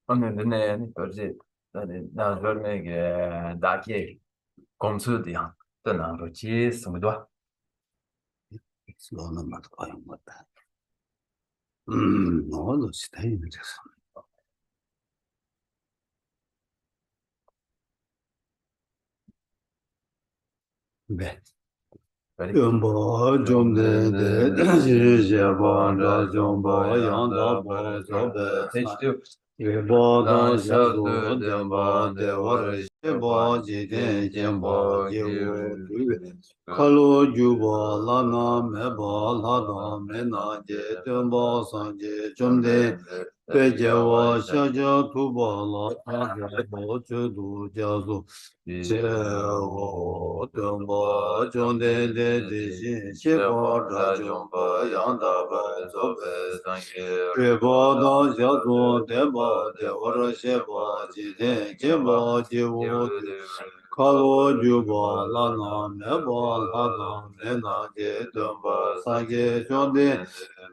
오늘은 어제 나 저녁에 다게 공수디야. 떠나 그렇지 스무도. 너는 맞고요, 맞다. 너도 스타일이 됐어. 네. Ready? 연보 좀 되대 시제보다 좀보 양다보 저배 Page two. 예보도 Shadu 자도 demba dem보 대월 devara 예보 지대 점보 jembo 예우 두베 give 칼로 주보 라나 메보 라도 메나 제 dembo 상제 좀데 배제와 샤자 두보라 타게보 저도 자도 제오 dembo 존데 대신 셰보 라좀보 양다보 저베 Rīpādā yādhū dēmbā dēvara shēpā jīdēn jēmbā jīvū dē kālō jūpā lānā mēpā lānā mēnā jē dēmbā sāngē chōndē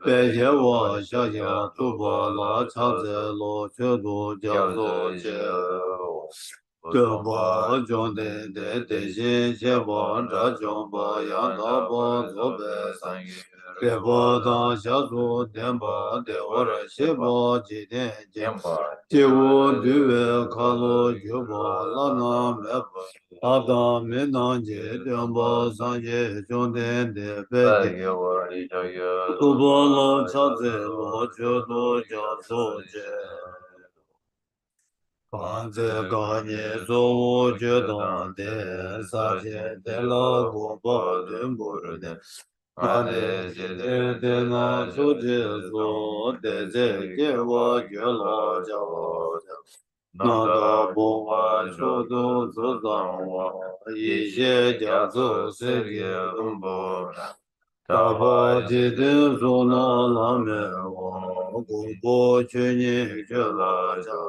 bēyē wā shāyā tūpā lā chācē lō chēdū jāsō chē dēmbā chōndē dē dēshē shēpā rā chōmbā yāndā bā dzōbē Rīpādā yādhū dēmbā dēvara shēpā jīdēn jēmbā jīvū dūvē kālō jūpā lānā mēpā lānā mēnā jē dēmbā sāngē chōndē dē bēyē tūpā lā chācē lō chēdū jāsō chē Kāntsē kānyē sōvō chētān tē sācē tē lā gōpā dēmbō rē nāne jē tē tē nā sō chē sō tē sē kē wā kē lā chā wā nā tā bō wā chō tō sō sāng wā yī shē jā sō sē kē dōmbō tā pā tē tē sō nā lā mē wā gōpō chē nyē kē lā chā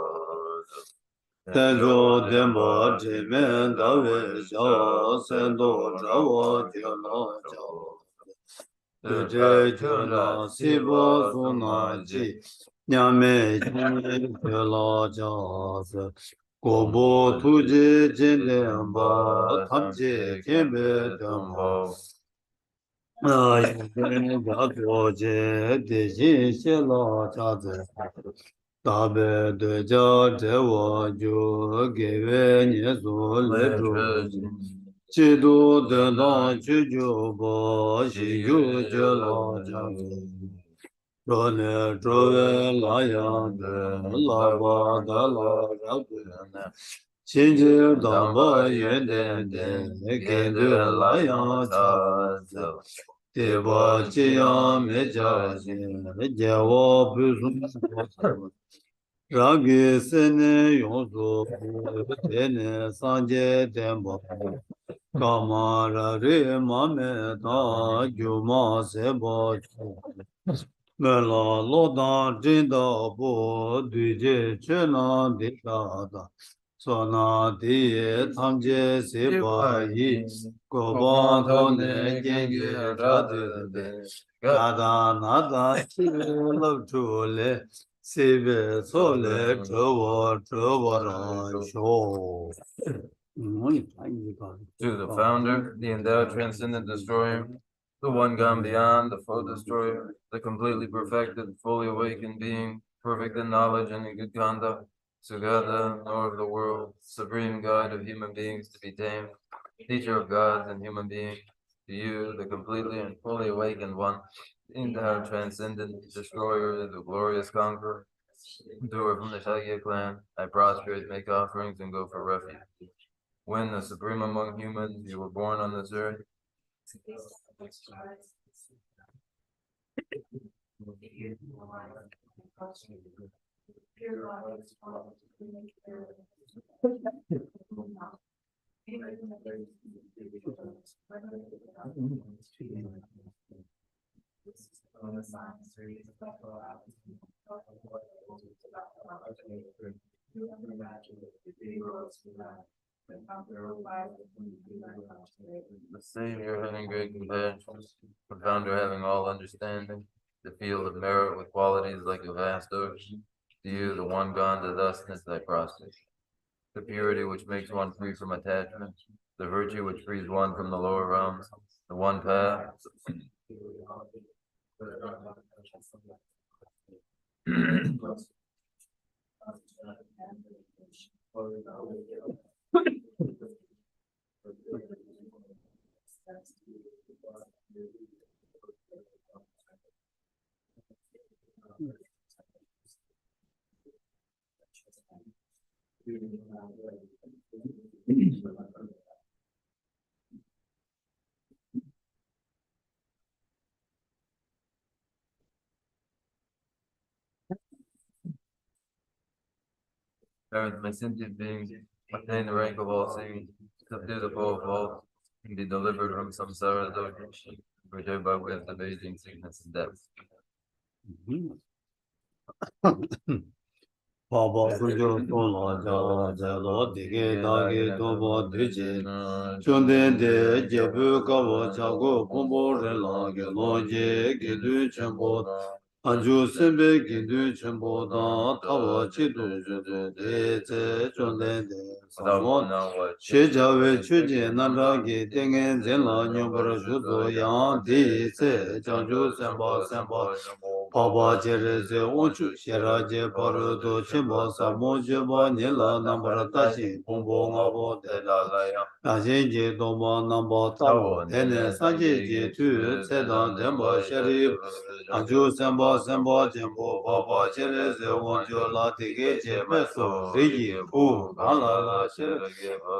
Tenjo tenpa jimen dawe sha sendo trawa jala jala Tuje jala siva suna ji Nyame jine jala jasa Gobo tuje jindenpa tamje kembe tenpa Ayene jato je deji shela chaze Tabe deja dewa ju gewe nyesu le zhu Chidu dendang chuju bo shi yu je la jaze Rone zhuwe la yang de la ba da la rabu Shinji damba yuen den de gendu la yang chaze Deba chi yang me cha xin jewa bu sun Rāngi sēne yōnsu tēne sāngye tēmbā kāmā rā rē mā mē tā gyū mā sēmbā mē lā lō tāng jīndā bō dū jē chē nā dī tā tā sō nā dī yé tāng jē sēmbā yī gō bā tō nē kēng kē rā dī dē gā tā nā tā chī lō chū lē Sive sole sho. To the founder, the endowed transcendent destroyer, the one gone beyond, the foe destroyer, the completely perfected, fully awakened being, perfect in knowledge and in good conduct, Sugata, Lord of the world, supreme guide of human beings to be tamed, teacher of gods and human beings, to you, the completely and fully awakened one, the endowed transcendent destroyer, the glorious conqueror, doer from the Shagya clan, I prostrate, make offerings, and go for refuge. When the supreme among humans, you were born on this earth. The Savior having great compassion, the Founder having all understanding, the field of merit with qualities like a vast ocean, To you, the one gone, the thusness thy process. The purity which makes one free from attachment, the virtue which frees one from the lower realms, the one path. Parents, my sentient beings, attain the rank of all seeing, subdue the four faults, and be delivered from samsara dosha, preserved by way of the aging, sickness, and death. Baba Sujo Tola Ja Jalo Dige Dage Toba Duje Chunden De Jebu Kawa Chago Pombo Relage Loje Gidu Chenpo Anju Sembe Gidu Chenpo Da Tawa Chidu Judu De Tse Chunden De Samon She Jawe Chuje Nanda Ge Tengen Zenla Nyumbara Shuzo Yang Di Tse Chanju Semba Semba Papa Jereze Onchu Sheraje Parudo Chimba Samojeba Nila Nambara Tashi Pombo Ngabo Delaya Najenje Doma Namba Tawo Tene Sanjeje Tu Tsedan Demba Sherif Anju Semba Semba Jembo Papa Jereze Onchu Latike Jemeso Rigi Pu Malala Sherif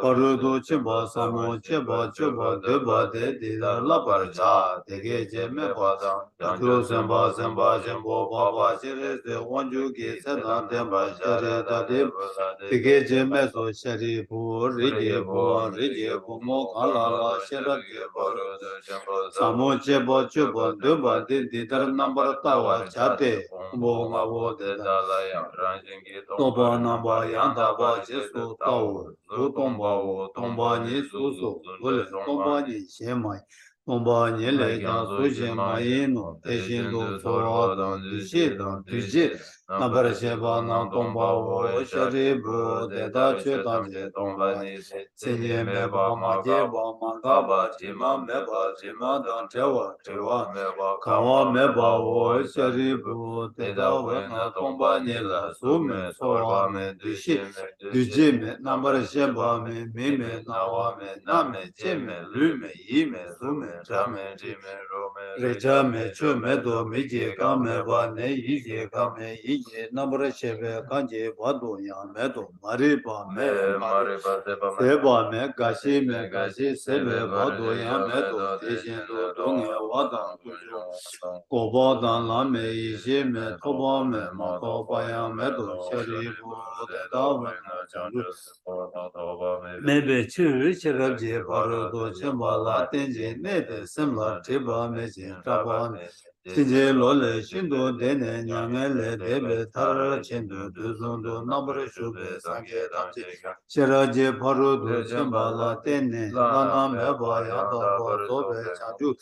Parudo Chimba Samo Cheba Cheba Deba De Dida Labarcha Dege Jeme Bada Anju Semba Semba Jembo Papa Jereze Onchu Ki Tsedan Demba Sherif Dade Dege Jemeso Sherif Rigi Pu Mo Kalala Sherif Samo Cheba Cheba Deba De Dida Nambar Tawa Chate Mo Ngabo Deda Toba Namba Yandaba Jesu Tao Tomba Tomba Ni Susu Ule Tomba Ni Shemai Tomba Ni Le Jasu Shemayino Teshindo Soa Dishida Tuje Nambara Sheba Na Tomba O Sharibu Deda Chutanje Tomba Ni Senye Meba Majeba Mangaba Jima Meba Jima Dan Tewa Kawa Meba O Sharibu Deda Wena Tomba Ni La Sume Soa Me Duji me Nambara Sheba me Mime Nawa me Name Cheme Lume Yime Sume Rame Reja me Chu me Do Miji Kame Ba Ne Yiji Kame Yiji Nambara Shebe Kanje Bado Ya Me Do Mariba me Seba me Gashi me Gashi Sebe Bado Ya Me Do Deshin Do Dunge Wadan Tuju Koba Dan La me Yishi me Toba me Ma Toba Ya Me Do Sharibu Deda Wena Chanju Mebe Chu Shirabji Parudo Chembala Tenji Nede Semla Tiba Meji Traba Tije Lole Shindo Dene Nyangele Debe Tar Chindu Duzundu Nabra Shube Sange Tamji Shiraji Parudo Chembala Tene Lana Meba Yada Zobe Chanju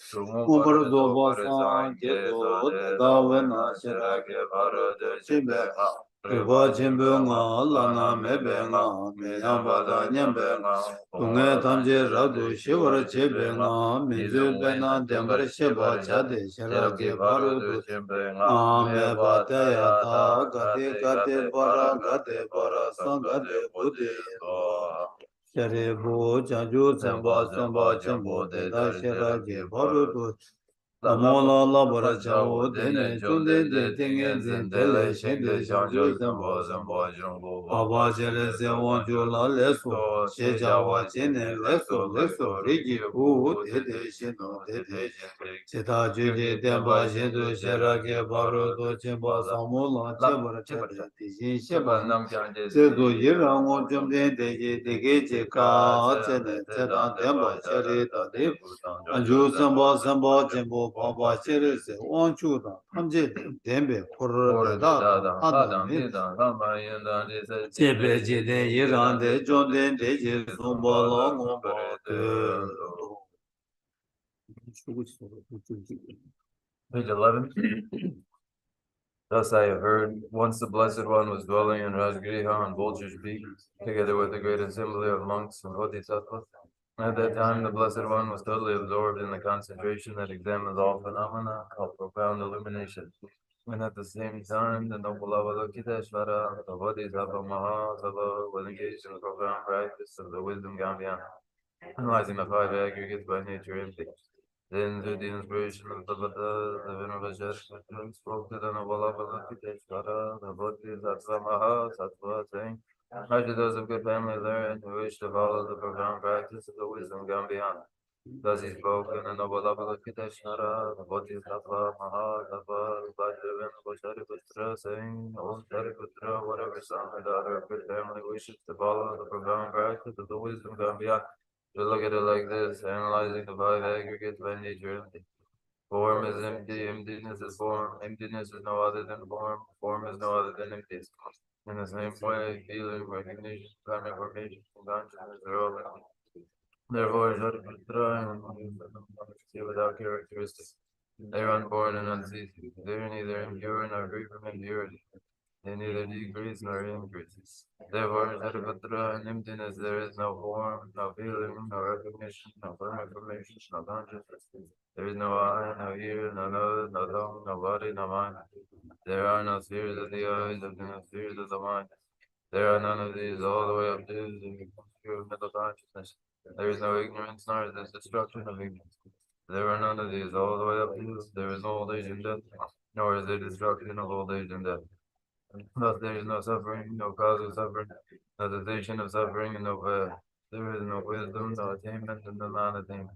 Mumbardo Basan Jedo Deda Wena Shirage Parudo Chimbe Reba Jimbe Nga Lana Mebe Nga Miyamba Da Nyambe Tunga Tamje Radu Shivara Chebe Nga Minzu Bena Dembra Sheba Chade Shirage Parudu Meba Taya Ta Gade Bara San Gade Budi Sharibu Chanju Semba Chembo Deda Shirage Parudu Mola Labara Chao Dene Chunde De Tingen Zentele Shende Chanju Semba Baba Jere Zewan Jula Leso, Shejawa Chene Leso, Rigi Pu, Dede Shino, Dede Cheta Juji Demba Shindu Sherake Barudo Chimba Samula Chebara Chede, Tishin Sheba, Zedu Yirango Jumde Dege Dege Cheka, Chene Cheta Demba Shere Tade, Anju Samba Jimbo Baba Jere Zewan Chuda, Tamje Dembe, Kura Dada, Adam, Jebe Jide Yirande Jonden Deji Zumbala Ngomba Page 11. Thus I have heard, once the Blessed One was dwelling in Rajgriha on Vulture's Peak, together with a great assembly of monks and bodhisattvas. At that time, the Blessed One was totally absorbed in the concentration that examines all phenomena, called profound illumination. And at the same time, the noble Avalokiteshvara, the Bodhisattva Mahasava, was engaged in the profound practice of the wisdom Gambhyan, analyzing the five aggregates by nature empty. Then, through the inspiration of the Buddha, the Venerable Shastra spoke to the noble Avalokiteshvara, the Bodhisattva Mahasattva, saying, how should those of good family learn who wish to follow the profound practice of the wisdom Gambhyan? Thus he spoke, and the noble Avalokiteshvara, the Bodhisattva Mahasattva, replied to the Venerable Shariputra, saying, O Shariputra, whatever son or daughter of good family wishes to follow the profound practice of the wisdom Gambhyan, should look at it like this, analyzing the five aggregates by nature empty. Form is empty, emptiness is form, emptiness is no other than form is no other than empty. In the same way, feeling, recognition, karmic formation, and consciousness are all empty. Therefore, Shariputra and without characteristics. They are unborn and unceasing. They are neither impure nor free from impurity. They neither decrease nor increase. Therefore, in Shariputra and emptiness, there is no form, no feeling, no recognition, no firm information, no consciousness. There is no eye, no ear, no nose, no tongue, no body, no mind. There are no spheres of the eyes, and no spheres of the mind. There are none of these all the way up to the pure mental consciousness. There is no ignorance, nor is there destruction of ignorance. There are none of these all the way up to there is no old age and death, nor is there destruction of old age and death. Thus there is no suffering, no cause of suffering, no cessation of suffering, and no path. There is no wisdom, no attainment, and no non-attainment.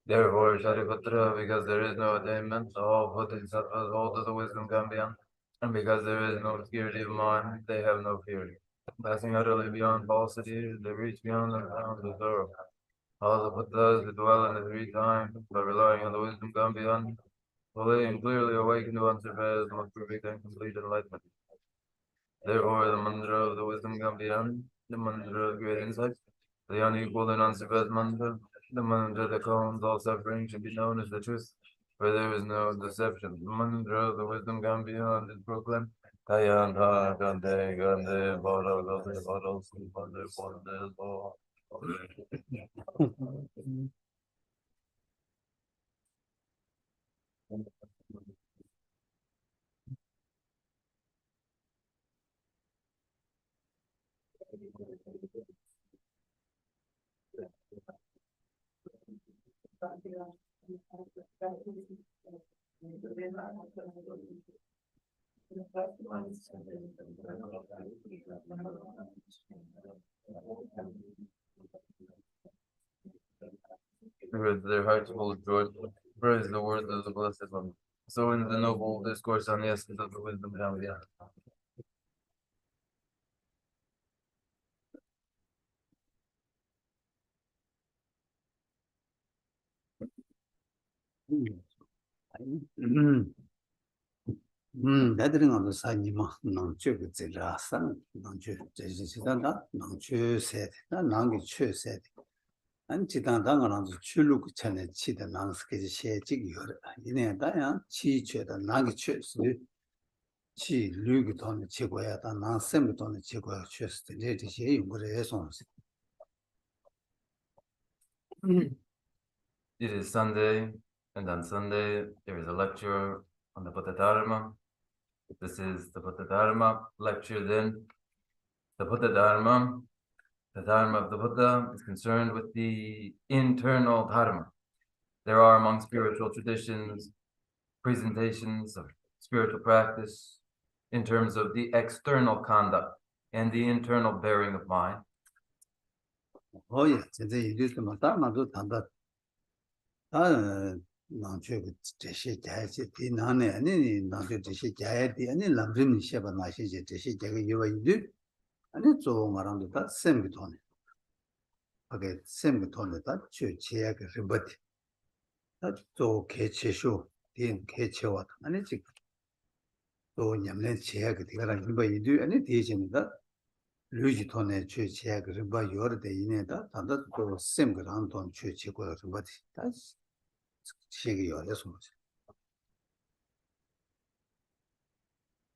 Therefore, Shariputra, because there is no attainment, all bodhisattvas hold to the wisdom Gambhyan, and because there is no obscurity of mind, they have no fear. Passing utterly beyond falsity, they reach beyond the bounds of sorrow. All the Buddhas who dwell in the three times, by relying on the wisdom Gambhyan, fully and clearly awaken to unsurpassed, most perfect and complete enlightenment. Therefore, the mantra of the wisdom Gambhyan, the mantra of great insight, the unequaled and unsurpassed mantra, the mantra that calms all suffering, should be known as the truth, for there is no deception. The mantra of the wisdom Gambhyan is proclaimed. Kayanta Gande Gande Bada Gande Bada Bada Bada Bada. With their hearts full of joy, praise the words of the Blessed One. So in the noble discourse on the essence of the wisdom Gambhyan. 나들은 사니마 남쪽 지라산 남쪽 제지단다 남쪽 세다 남게 최세 안 지단당은 출루 전에 치다 남스케지 셰직 요래 이내 다야 치죄다 남게 최스 치 류기 돈의 최고야다 남셈 돈의 최고야 최스 레디시 용거래 해송스 It is Sunday, and on Sunday there is a lecture on the Buddha Dharma. This is the Buddha Dharma lecture. Then the Buddha Dharma, the Dharma of the Buddha, is concerned with the internal Dharma. There are among spiritual traditions presentations of spiritual practice in terms of the external conduct and the internal bearing of mind. Oh yeah, 이제 이랬으면 나도 단다. 나중에 제시 자야지 나네 아니 나중에 제시 자야지 아니 람림 셰바 마시지 제시 제가 이거인데 아니 좋은 말한도 다 셈비톤에 하게 셈비톤에다 취해야 그 리버티 또 개체쇼 된 개체와 아니 지금 또 냠내 취해야 그 디가랑 리버인데 아니 대신이다 류지톤에 취해야 그 리버 요르데 이내다 단다 또 셈그랑 돈 취치고 리버티 다 시기 요래서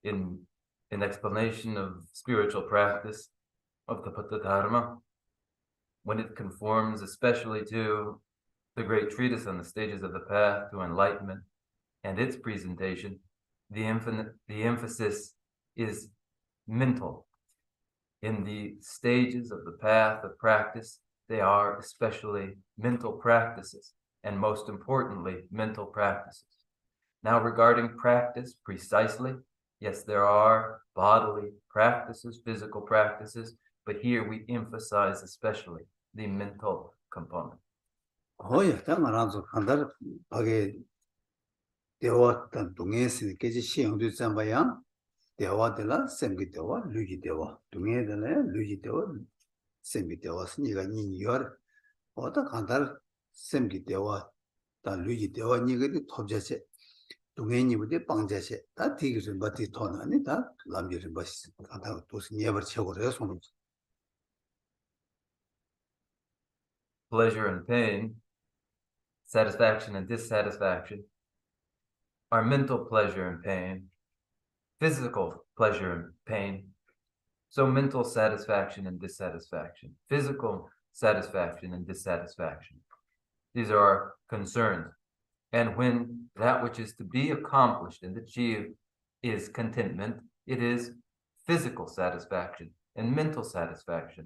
in an explanation of spiritual practice of the Buddha Dharma, when it conforms especially to the great treatise on the stages of the path to enlightenment and its presentation, the emphasis is mental. In the stages of the path of practice, they are especially mental practices, and most importantly, mental practices. Now, regarding practice precisely, yes, there are bodily practices, physical practices, but here we emphasize especially the mental component. Hoya 당하라서 간다 하게 되었던 동에서 깨지 시행도 잠바야 대화들라 생기 대화 루지 대화 동에들라 루지 대화 생기 대화 스니가 니여 어다 간다 생기 대화 다 루지 대화 니가 톱자세 동에니부터 빵자세 다 되기서 맞지 토나니 다 남기를 버시 간다 도스 니버 쳐고려 손 Pleasure and pain, satisfaction and dissatisfaction, are mental pleasure and pain, physical pleasure and pain. So mental satisfaction and dissatisfaction, physical satisfaction and dissatisfaction. These are our concerns. And when that which is to be accomplished and achieved is contentment, it is physical satisfaction and mental satisfaction.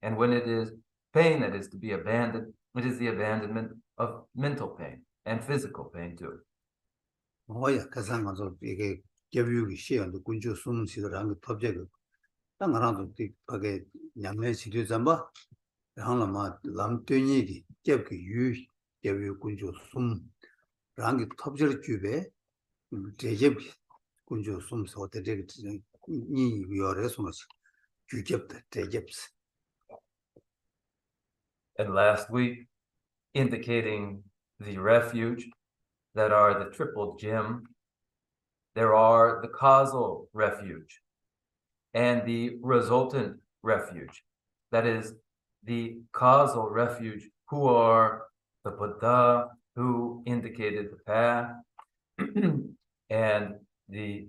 And when it is pain that is to be abandoned, it is the abandonment of mental pain and physical pain too. 뭐야 가상가서 이게 개뷰기 시행도 군주 숨시더라는 톱제가 당하라도 되게 냠내 시리 잠바 하나마 람뜨니기 개뷰 유 개뷰 군주 숨 랑기 톱제를 주베 제제 군주 숨서 되게 니 위어래서 주접다 제접스. And last week, indicating the refuge that are the triple gem, there are the causal refuge and the resultant refuge. That is, the causal refuge, who are the Buddha, who indicated the path, and the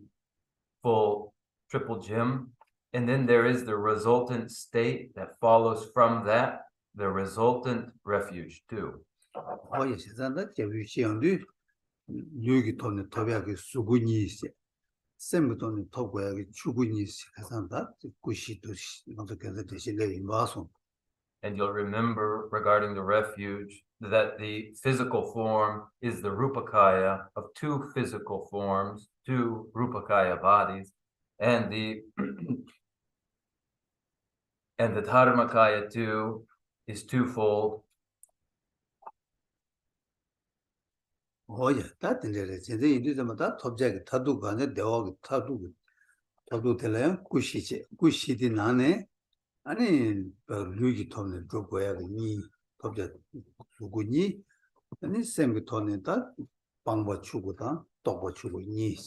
full triple gem. And then there is the resultant state that follows from that, the resultant refuge too. 뭐야 세상에 개뷰 시행도 여기 돈에 토비하게 수군이 있어. 샘도는 토고야게 주군이 있어. 가산다 구시도 어떻게서 되실래 임바송. And you'll remember regarding the refuge that the physical form is the Rupakaya of two physical forms, two Rupakaya bodies, and the and the Dharmakaya too is twofold. 뭐야 다든지래 제대 이리자마다 톱자게 타두가 안에 대화가 타두 될래 구시지 구시디 나네 아니 루기 톱네 조고야 니 톱자 수군이 아니 샘기 톱네 다 방법 추고다 도보 추고 니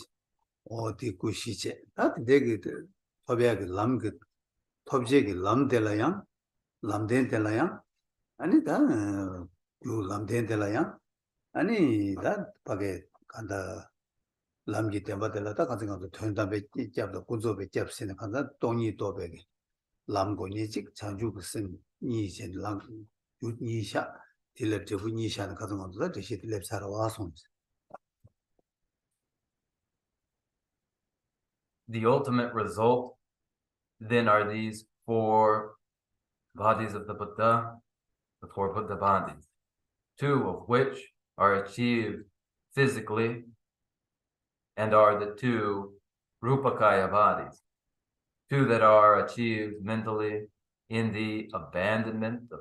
어디 구시지 다 되게 톱야게 람그 톱제게 람델라양 람덴델라양 아니 다요 람덴델라양 아니 다 바게 간다 람기 때마다다 같은 것도 된다베 잡도 군조베 잡시는 간다 동이 도베게 람고니 직 장주급선 이제 람 유니샤 딜럽제부 니샤는 같은 것도 대시 딜럽 사러 와서 The ultimate result then are these four bodies of the Buddha, the four Buddha bodies, two of which are achieved physically and are the two Rupakaya bodies, two that are achieved mentally in the abandonment of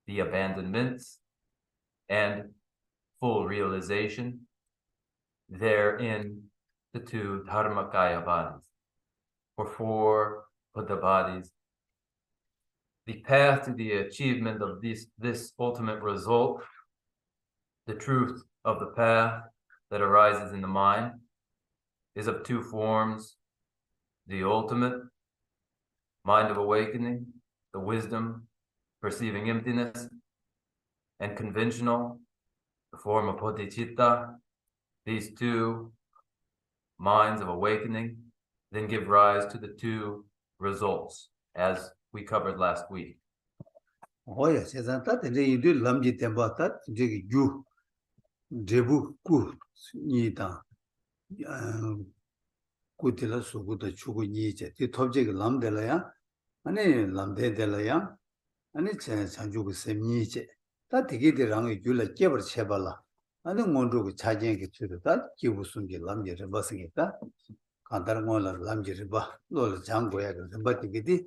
the abandonments and full realization. They're in the two Dharmakaya bodies, or four Buddha bodies. The path to the achievement of this ultimate result, the truth of the path that arises in the mind, is of two forms: the ultimate mind of awakening, the wisdom perceiving emptiness, and conventional, the form of bodhicitta. These two minds of awakening then give rise to the two results, as we covered last week. Hoya 세상 다 근데 이들 남지 temba 저기 유 제부 구 니다 구들라 수고도 주고 이제 이 톱지가 남들라야 아니 남대들라야 아니 제 장주고 셈이제 다 되게들랑 줄라 깨버 쳐발라 아니 뭔도고 자진게 주다 기부순게 남제를 벗으니까 간다는 거는 남제를 봐 너를 장고야 그래서 받기디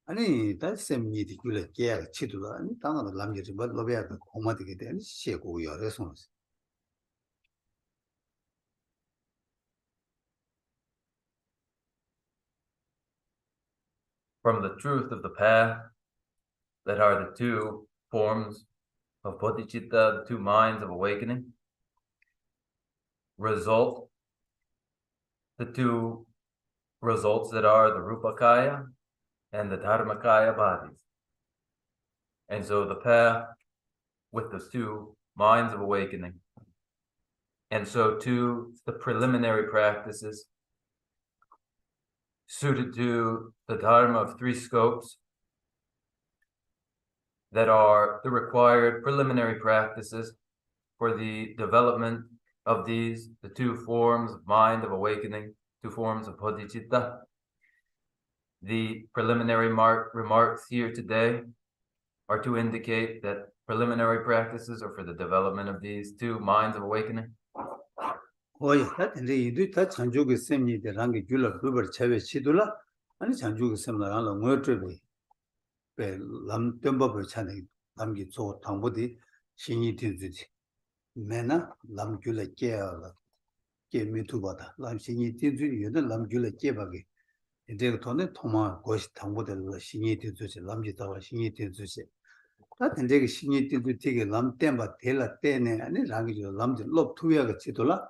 아니 다 셈이디 줄라 깨야 치도다 아니 당하는 남제를 봐 로베야 고마되게 되는 시고 열에서 From the truth of the path, that are the two forms of bodhicitta, the two minds of awakening, result the two results that are the rupakaya and the dharmakaya bodies. And so the path with those two minds of awakening, and so too the preliminary practices suited to the dharma of three scopes that are the required preliminary practices for the development of these, the two forms of mind of awakening, two forms of bodhicitta. The preliminary remarks here today are to indicate that preliminary practices are for the development of these two minds of awakening. Oya, 다 근데 이들 다 장주고 셈이들 랑게 줄라 그걸 채외 치돌라 아니 장주고 셈나랑 뭐트베 배 남tem법을 차네 남기 조 당보디 신이 된지 매나 남줄라 깨야라 깨미투바다 남신이 된지 여든 남줄라 깨바게 이제 돈에 통마 고시 당보들 신이 된지 남지다와 신이 된지 다 근데 그 신이 된지 되게 남템바 델라 때네 아니 랑기 남지 롭 투야가 치돌라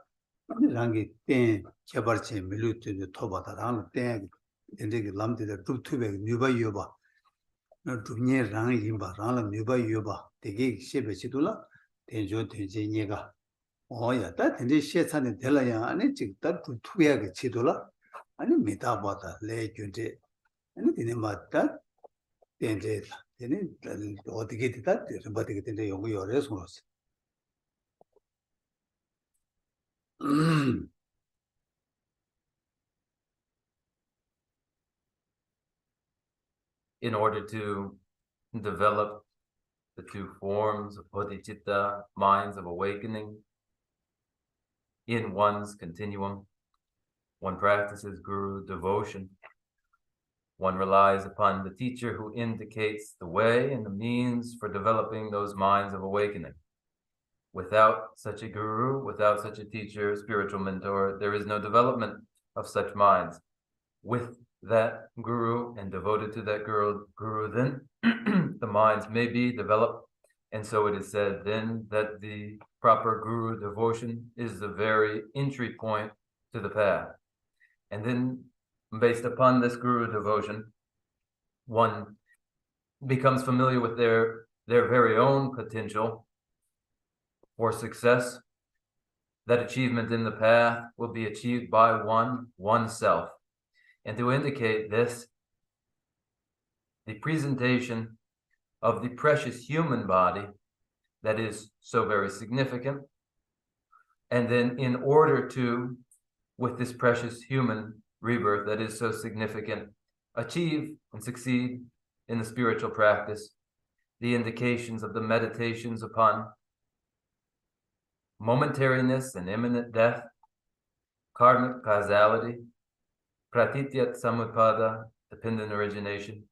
랑기 때 개발체 밀루트도 토바다랑 때 근데 람데다 두투베 뉴바이요바 두니에 랑 임바 랑 뉴바이요바 되게 셰베치돌라 대조 대제니가 어야 다 근데 셰찬에 될라야 아니 직다 두투야게 치돌라 아니 미다바다 레준데 아니 되네 맞다 된제 되네 어떻게 되다 어떻게 된데 연구 열에서 그렇지 In order to develop the two forms of bodhicitta, minds of awakening, in one's continuum, one practices guru devotion. One relies upon the teacher who indicates the way and the means for developing those minds of awakening. Without such a guru, without such a teacher, spiritual mentor, there is no development of such minds. With that guru and devoted to that guru, then the minds may be developed. And so it is said then that the proper guru devotion is the very entry point to the path. And then based upon this guru devotion, one becomes familiar with their very own potential for success. That achievement in the path will be achieved by oneself. And to indicate this, the presentation of the precious human body that is so very significant. And then in order to, with this precious human rebirth that is so significant, achieve and succeed in the spiritual practice, the indications of the meditations upon momentariness and imminent death, karmic causality, pratitya samutpada, dependent origination,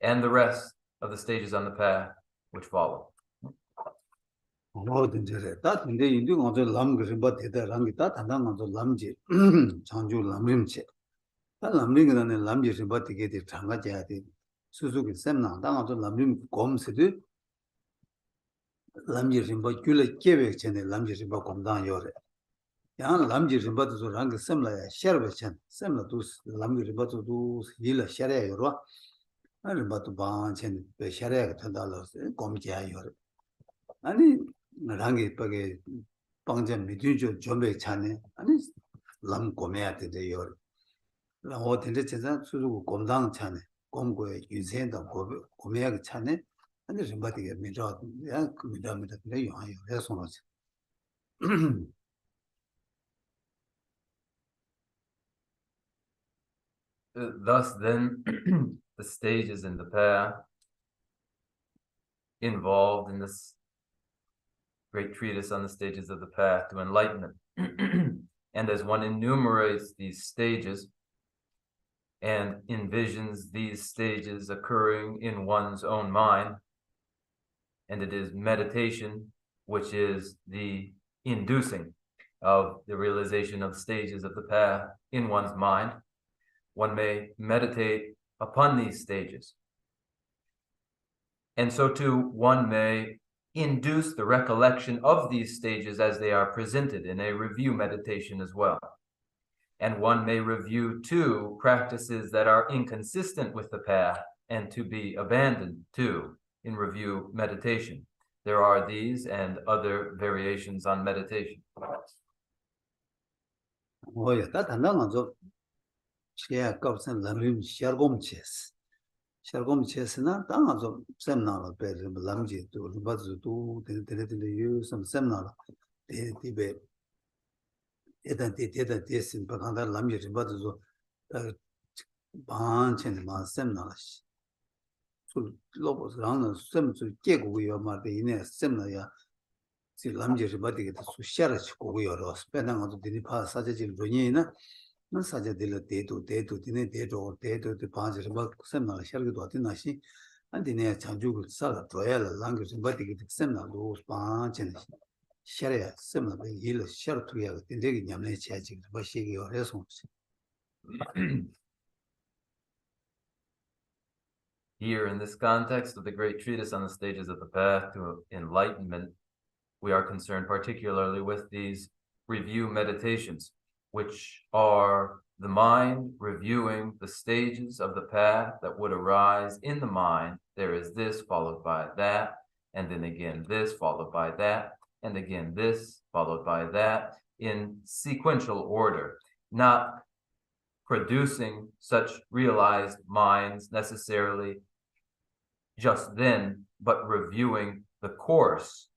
and the rest of the stages on the path which follow. 뭐든지 다 근데 인도 먼저 람 그림 봐 대다랑 다 단단 먼저 람지 장주 람림체 다 람림이라는 람지 봐 되게 돼 장가져야 돼 수수기 셈나 당하도 람림 검세도 람지 봐 줄에 계획 전에 람지 봐 검단 요래 야 람지 봐도 랑 셈라야 셔버천 셈라도 람지 봐도 일라 셔야 요라 아니 봐도 반천 배 셔야 된다로 검지야 요래 아니 랑이 빠게 방전 미디죠 좀에 차네 아니 람 고매야 되대요 然后等着现在수수 공당 차네 공고의 유세도 고매하게 차네 근데 좀 받게 미저 야 미저 그래 요하요 해서 놓지 Thus, then, the stages in the path involved in this great treatise on the stages of the path to enlightenment. And as one enumerates these stages and envisions these stages occurring in one's own mind, and it is meditation, which is the inducing of the realization of stages of the path in one's mind, one may meditate upon these stages. And so too, one may induce the recollection of these stages as they are presented in a review meditation as well. And one may review too practices that are inconsistent with the path and to be abandoned too in review meditation. There are these and other variations on meditation. 뭐야 다 단단한 좀 시야 값은 람림 샤르곰체스 샤르곰체스나 당한 좀 셈나로 배를 람지도 루바즈도 데데데데 유섬 셈나로 데디베 에단 데데데 데신 바간다 람지 림바도 반체는 마 셈나라시 술 로보스랑은 셈주 깨고요 말데 이내 셈나야 지 람지 림바디게 수샤르 치고요 스페난 것도 디파 사제질 로니나 난 사제들 대도 디네 대도 반지 뭐 셈나라 샤르기도 어디나시 안디네 장주고 살아 도야라 랑게 림바디게 셈나로 반체는 샤르야 셈나베 일 샤르투야 딘데기 냠네 치아지 버시기요 해서 Here, in this context of the great treatise on the stages of the path to enlightenment, we are concerned particularly with these review meditations, which are the mind reviewing the stages of the path that would arise in the mind. There is this followed by that, and then again this followed by that, and again this followed by that, in sequential order, not producing such realized minds necessarily just then, but reviewing the course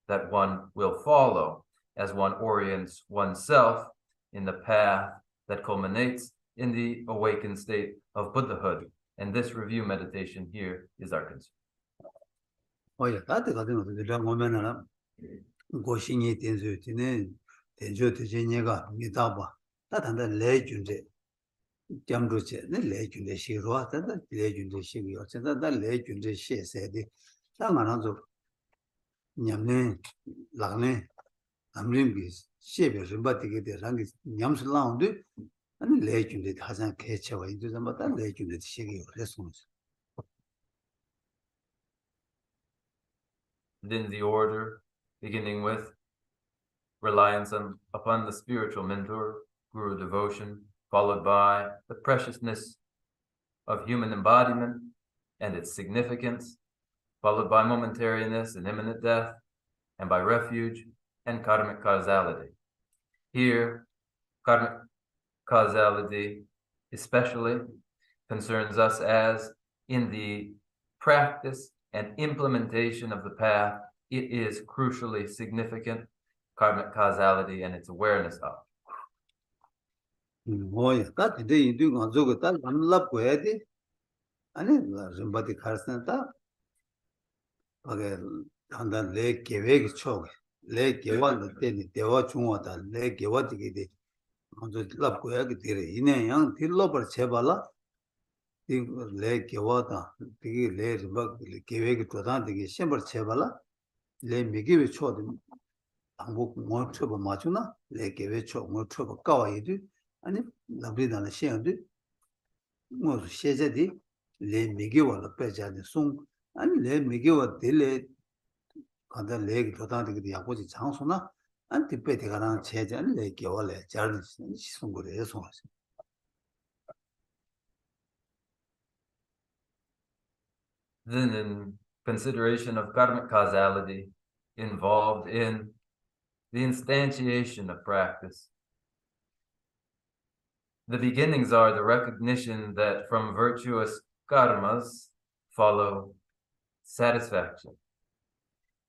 that one will follow as one orients oneself in the path that culminates in the awakened state of Buddhahood. And this review meditation here is our concern. 오야 다들 가든 어디라 오면은 고신이 된주티네 된주티제니가 미다바 다단다 레준제 잠루제 네 레준제 시로아 다다 레준제 시기요 진짜다 레준제 시세디 당만한조 냠네 라네 암림비 시베 림바티게 데랑기 냠슬라운데 아니 레준제 가장 개체와 인도자마다 레준제 시기요 그래서 In the order, beginning with reliance upon the spiritual mentor, guru devotion, followed by the preciousness of human embodiment and its significance, followed by momentariness and imminent death, and by refuge and karmic causality. Here, karmic causality especially concerns us as in the practice and implementation of the path, it is crucially significant, karmic causality and its awareness of. 뭐야 다 근데 인도 가지고 다 남랍 거야 돼 아니 림바디 카르스나다 그게 한단 내 계획이 내 계획을 때니 대화 중화다 내 계획이 돼 먼저 랍 거야 그 되래 이내 양 딜러버 제발라 내 계획다 되게 내 림바 계획이 도단 되게 심벌 제발라 내 미기에 초든 한국 뭐 쳐봐 맞추나 내 계획 뭐 쳐봐 까와이도 아니 나비다는 시행도 뭐 세제디 레 미기와라 빼자니 송 아니 레 미기와 딜레 간다 레기 도다되게 야고지 장소나 안티 빼대가랑 제자니 레 겨월에 잘 시송거래 해서 Then in consideration of karmic causality involved in the instantiation of practice, The beginnings are the recognition that from virtuous karmas follow satisfaction,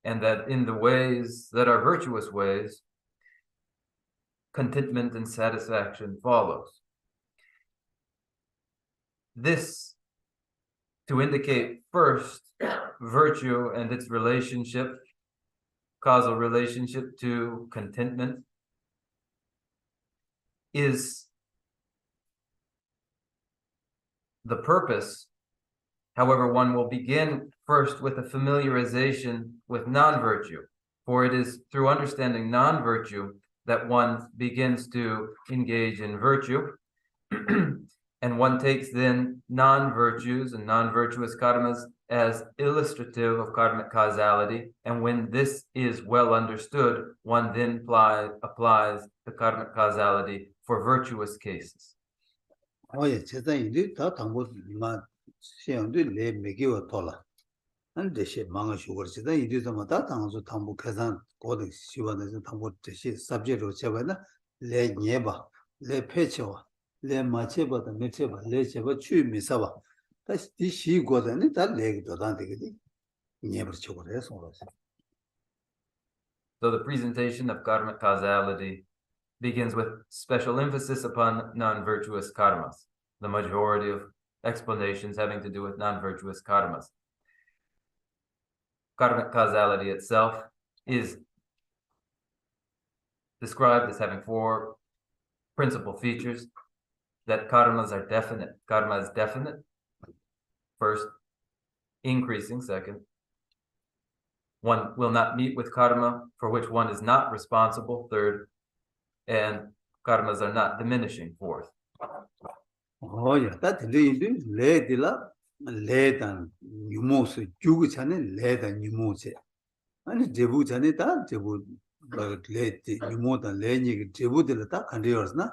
and that in the ways that are virtuous ways, contentment and satisfaction follows. This to indicate first virtue and its relationship, causal relationship to contentment, is the purpose. However, one will begin first with a familiarization with non-virtue, for it is through understanding non-virtue that one begins to engage in virtue. And one takes then non-virtues and non-virtuous karmas as illustrative of karmic causality. And when this is well understood, one then applies the karmic causality for virtuous cases. Oh, yeah, le megiwa tola. And the ship manga sugar, you do some of that, and so Tambu Kazan, Godin, Shivan, and Tambu, the subject of Chavana, le Nieba, le Pecho, le Macheba, the Mecheba, le Cheva, Chu Misava. That's this she got any that leg to Dante, never sugar, So the presentation of karmic causality begins with special emphasis upon non-virtuous karmas, the majority of explanations having to do with non-virtuous karmas. Karmic causality itself is described as having four principal features: that karmas are definite. Karma is definite, first; increasing, second; one will not meet with karma for which one is not responsible, third; and karmas are not diminishing, fourth. Oh, yeah, that le dilla, le than you must, Juguchane, le than you must. And Jebu Janita, Jebu, le, you more than Lenny, Jebu de la Candios, na,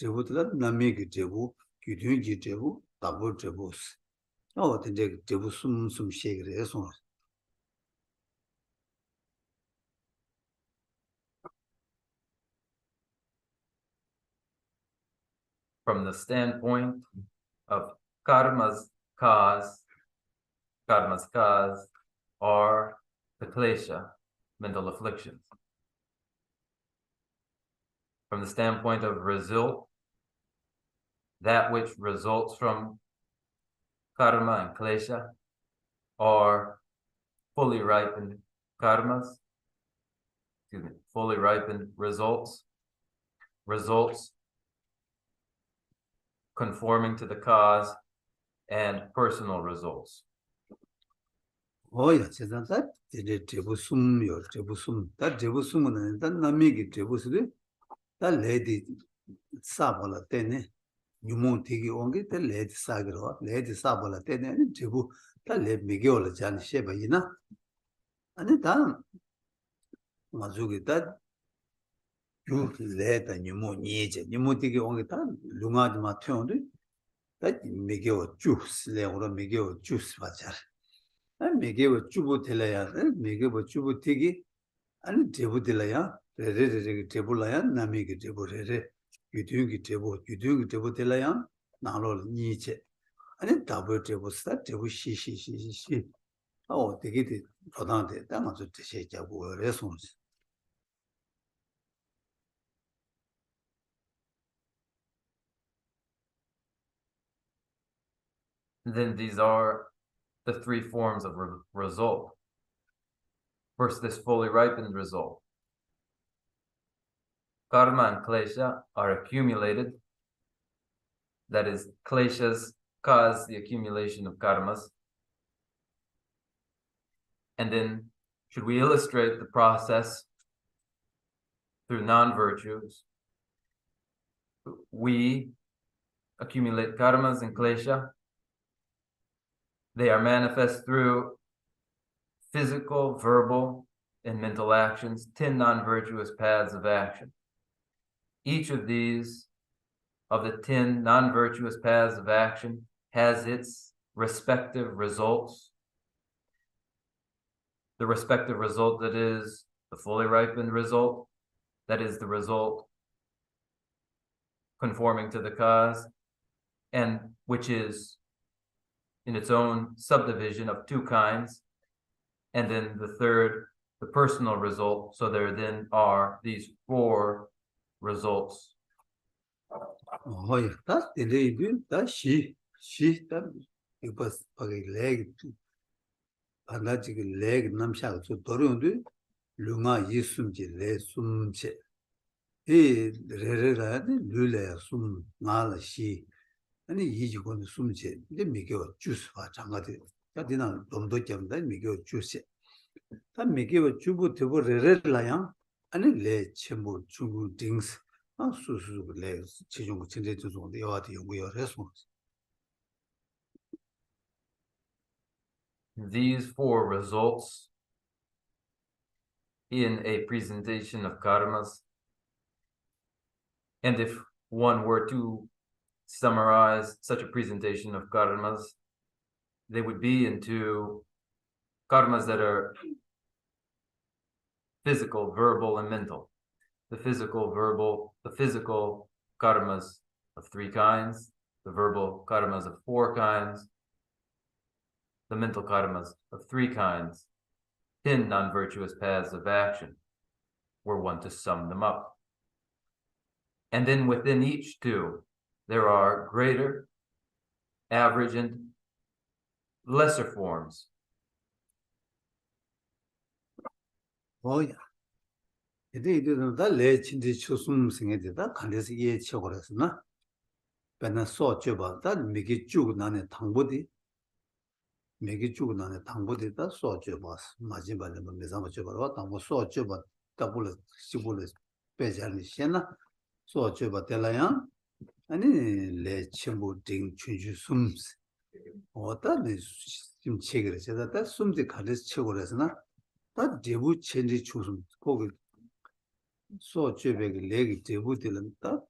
Jebu de la Namik Jebu, Kudunji Jebu, Tabu Jebus. Oh, the Jebu some shake resons. From the standpoint of karma's cause are the klesha, mental afflictions. From the standpoint of result, that which results from karma and klesha are fully ripened karmas, fully ripened results conforming to the cause, and personal results. Oh, yes, that Jebusum, your Jebusum, that Jebusum, and then Namiki Jebusri, that lady Sabola Tene, you won't take you only the lady Sagro, lady Sabola Tene, and Jebu, that led Miguel Jan Sheba, you know. And it done Mazuki that you let and you more need it, you won't take you only time, Lunga de Matonde, that Miguel juice, Leora Miguel juice, Vajar. And Miguel Jubu Telaya, Miguel Jubu Tigi, and Jebu Telaya, Tebulayan, Namiki Jebu, you do Jebu Telayan, Nalo Nietzsche, and it double Jebu Stat, Jebu she. Oh, they get it, Rodante, that much to say Jabu resons. Then these are the three forms of result. First, this fully ripened result. Karma and klesha are accumulated. That is, kleshas cause the accumulation of karmas. And then, should we illustrate the process through non-virtues, we accumulate karmas and klesha. They are manifest through physical, verbal, and mental actions, 10 non-virtuous paths of action. Each of these, of the 10 non-virtuous paths of action, has its respective results. The respective result that is the fully ripened result, that is the result conforming to the cause, and which is in its own subdivision of two kinds, and then the third, the personal result. So there then are these four results. Oh, yeah, that's the idea. That she, that it was a leg, another leg, Namshak to Torundu, Lunga Yisumji, Le Sumche. He Rera, Lula Sum, Nala she, and he going to Sumche, they make your juice for Changati. That didn't do jam, then make your juice. That make your jubu to Rera Lion, and it lay chimbo, chubu dings. Legs, Chijung Chinditus on the Art, we are response. These four results in a presentation of karmas, and if one were to summarize such a presentation of karmas, they would be into karmas that are physical, verbal, and mental. The physical karmas of three kinds, the verbal karmas of four kinds, the mental karmas of three kinds, 10 non-virtuous paths of action, were one to sum them up. And then within each two, there are greater, average, and lesser forms. Oh, yeah. It is that late in the Chusum singing that can this ye chorus, no? When I saw Juba, that make it Jugunan Tangbudi. Make it Jugunan Tangbudi, that saw Jubas, Majiba, Mizama Juba, and was saw Juba, double Sibulis, Bejan Siena, saw Juba Delayan, and in Le Chimbo Ding Chuju Sums. Or that is Sim Chigger, that Sum the Kalis Chigores, that they would change the Chusum. So Chubek leg debut that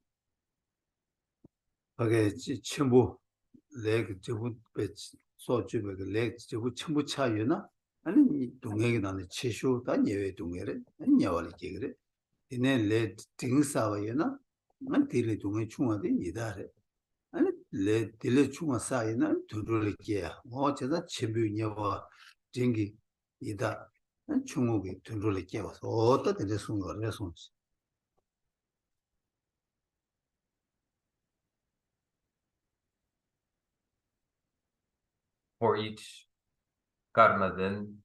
okay, Chimbo leg debut bitch, so Chubek leg debut Chimbo Chayuna, and Dungeg on the Chishu, that Yewe Dungere, and Yawali Jigre. In a led things Savayana, and Tilly Dunga Chuma de Yidare, and led Tilly Chuma Sayana to really care. Watch that Chibu Yawa Jingi Yida, and Chumugi to really care. Oh, that is a lessons. For each karma then,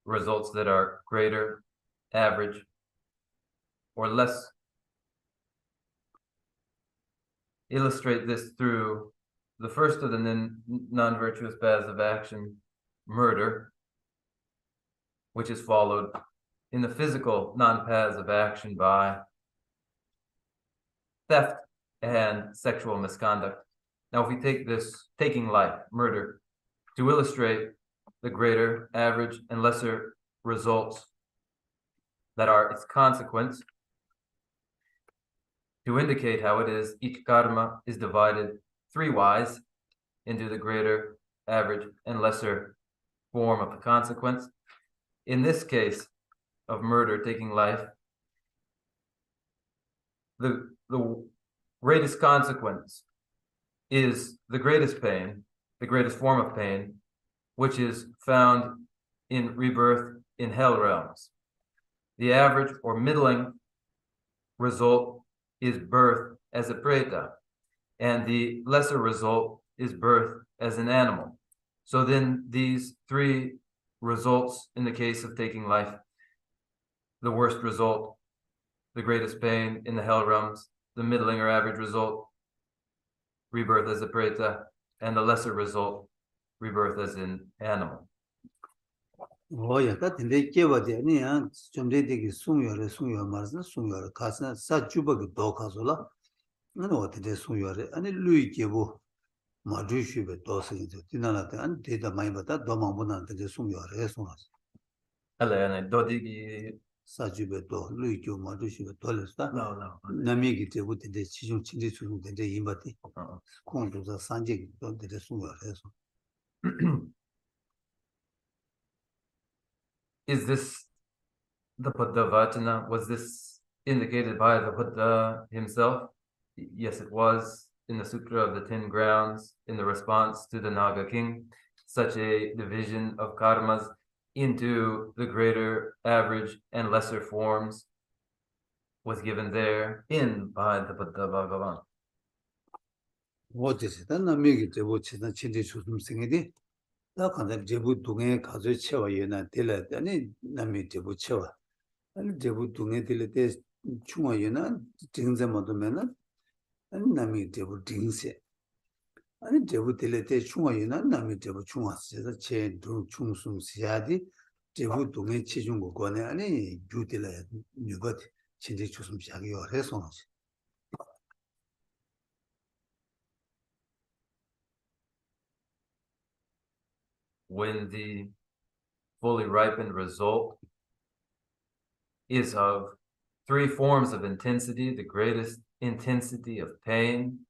results that are greater, average, or less. Illustrate this through the first of the non-virtuous paths of action, murder, which is followed in the physical non-paths of action by theft and sexual misconduct. Now, if we take this taking life, murder, to illustrate the greater, average, and lesser results that are its consequence, to indicate how it is each karma is divided three-wise into the greater, average, and lesser form of the consequence. In this case of murder taking life, the greatest consequence is the greatest pain, the greatest form of pain, which is found in rebirth in hell realms. The average or middling result is birth as a preta, and the lesser result is birth as an animal. So then these three results in the case of taking life, the worst result, the greatest pain in the hell realms, the middling or average result, rebirth as a preta, and the lesser result, rebirth as an animal. Oh, yeah, that in the Kevadian, some day they soon your Marsan, soon your cousin, Sajuba Dokazola, and what it is soon your and Louis Kevo, Madushu, Dosing, Dinana, and did the mind, but that Domamuna, the soon your resonance. Hello, Dodigi. Sajubeto, Louis Kevo, Madushu, Tolesta, No. Namigi, would the decision to the Imbati, Conto, the Sanjay, don't the soon your resonance. Is this the Padavatina? Was this indicated by the Buddha himself. Yes, it was in the Sutra of the 10 Grounds, in the response to the Naga king, such a division of karmas into the greater, average, and lesser forms was given there in by the Buddha Bhagavan. What is it? And I make it what is not changing to something. That kind of Jebu Dunga Kazu Chewa Yena Tilla, and Nami Jebu Chewa. And Jebu Dunga Tilla Chuma Yena, Jinza Madomena, and Nami Jebu Dingse. And Jebu Tilla Chuma Yena, Nami Jebu Chuma, says a chain to Chung Sum Siadi, Jebu Dunga Chijungo Gone, and Jutila Nubat, changing to some Shagi or Resons. When the fully ripened result is of 3 forms of intensity, the greatest intensity of pain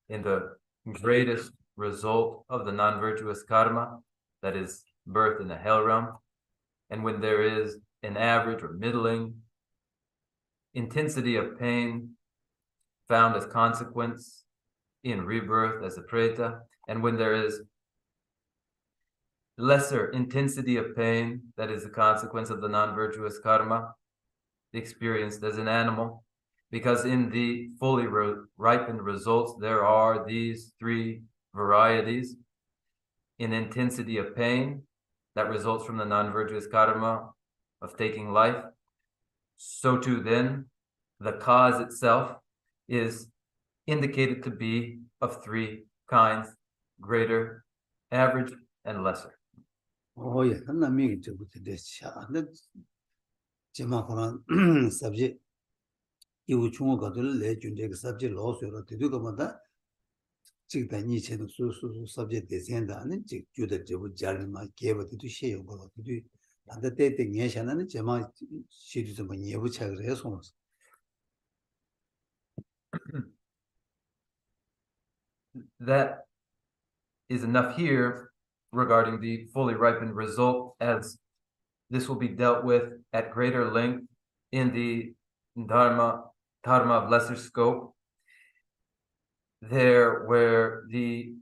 in the greatest result of the non-virtuous karma, that is birth in the hell realm. And when there is an average or middling intensity of pain found as consequence in rebirth as a preta, and when there is lesser intensity of pain that is the consequence of the non-virtuous karma experienced as an animal, because in the fully ripened results there are these 3 varieties in intensity of pain that results from the non-virtuous karma of taking life. So too then the cause itself is indicated to be of 3 kinds: greater, average, and lesser. Oh, yeah, and I make it to this. That's Jemakoran subject. You chung got to let you take subject laws or to do the Chick the niche and subject is end and Chick you the Jarima gave it to share about to do. And the dating nation and Jema she did when you would have response. That is enough here regarding the fully ripened result, as this will be dealt with at greater length in the dharma of lesser scope, there where the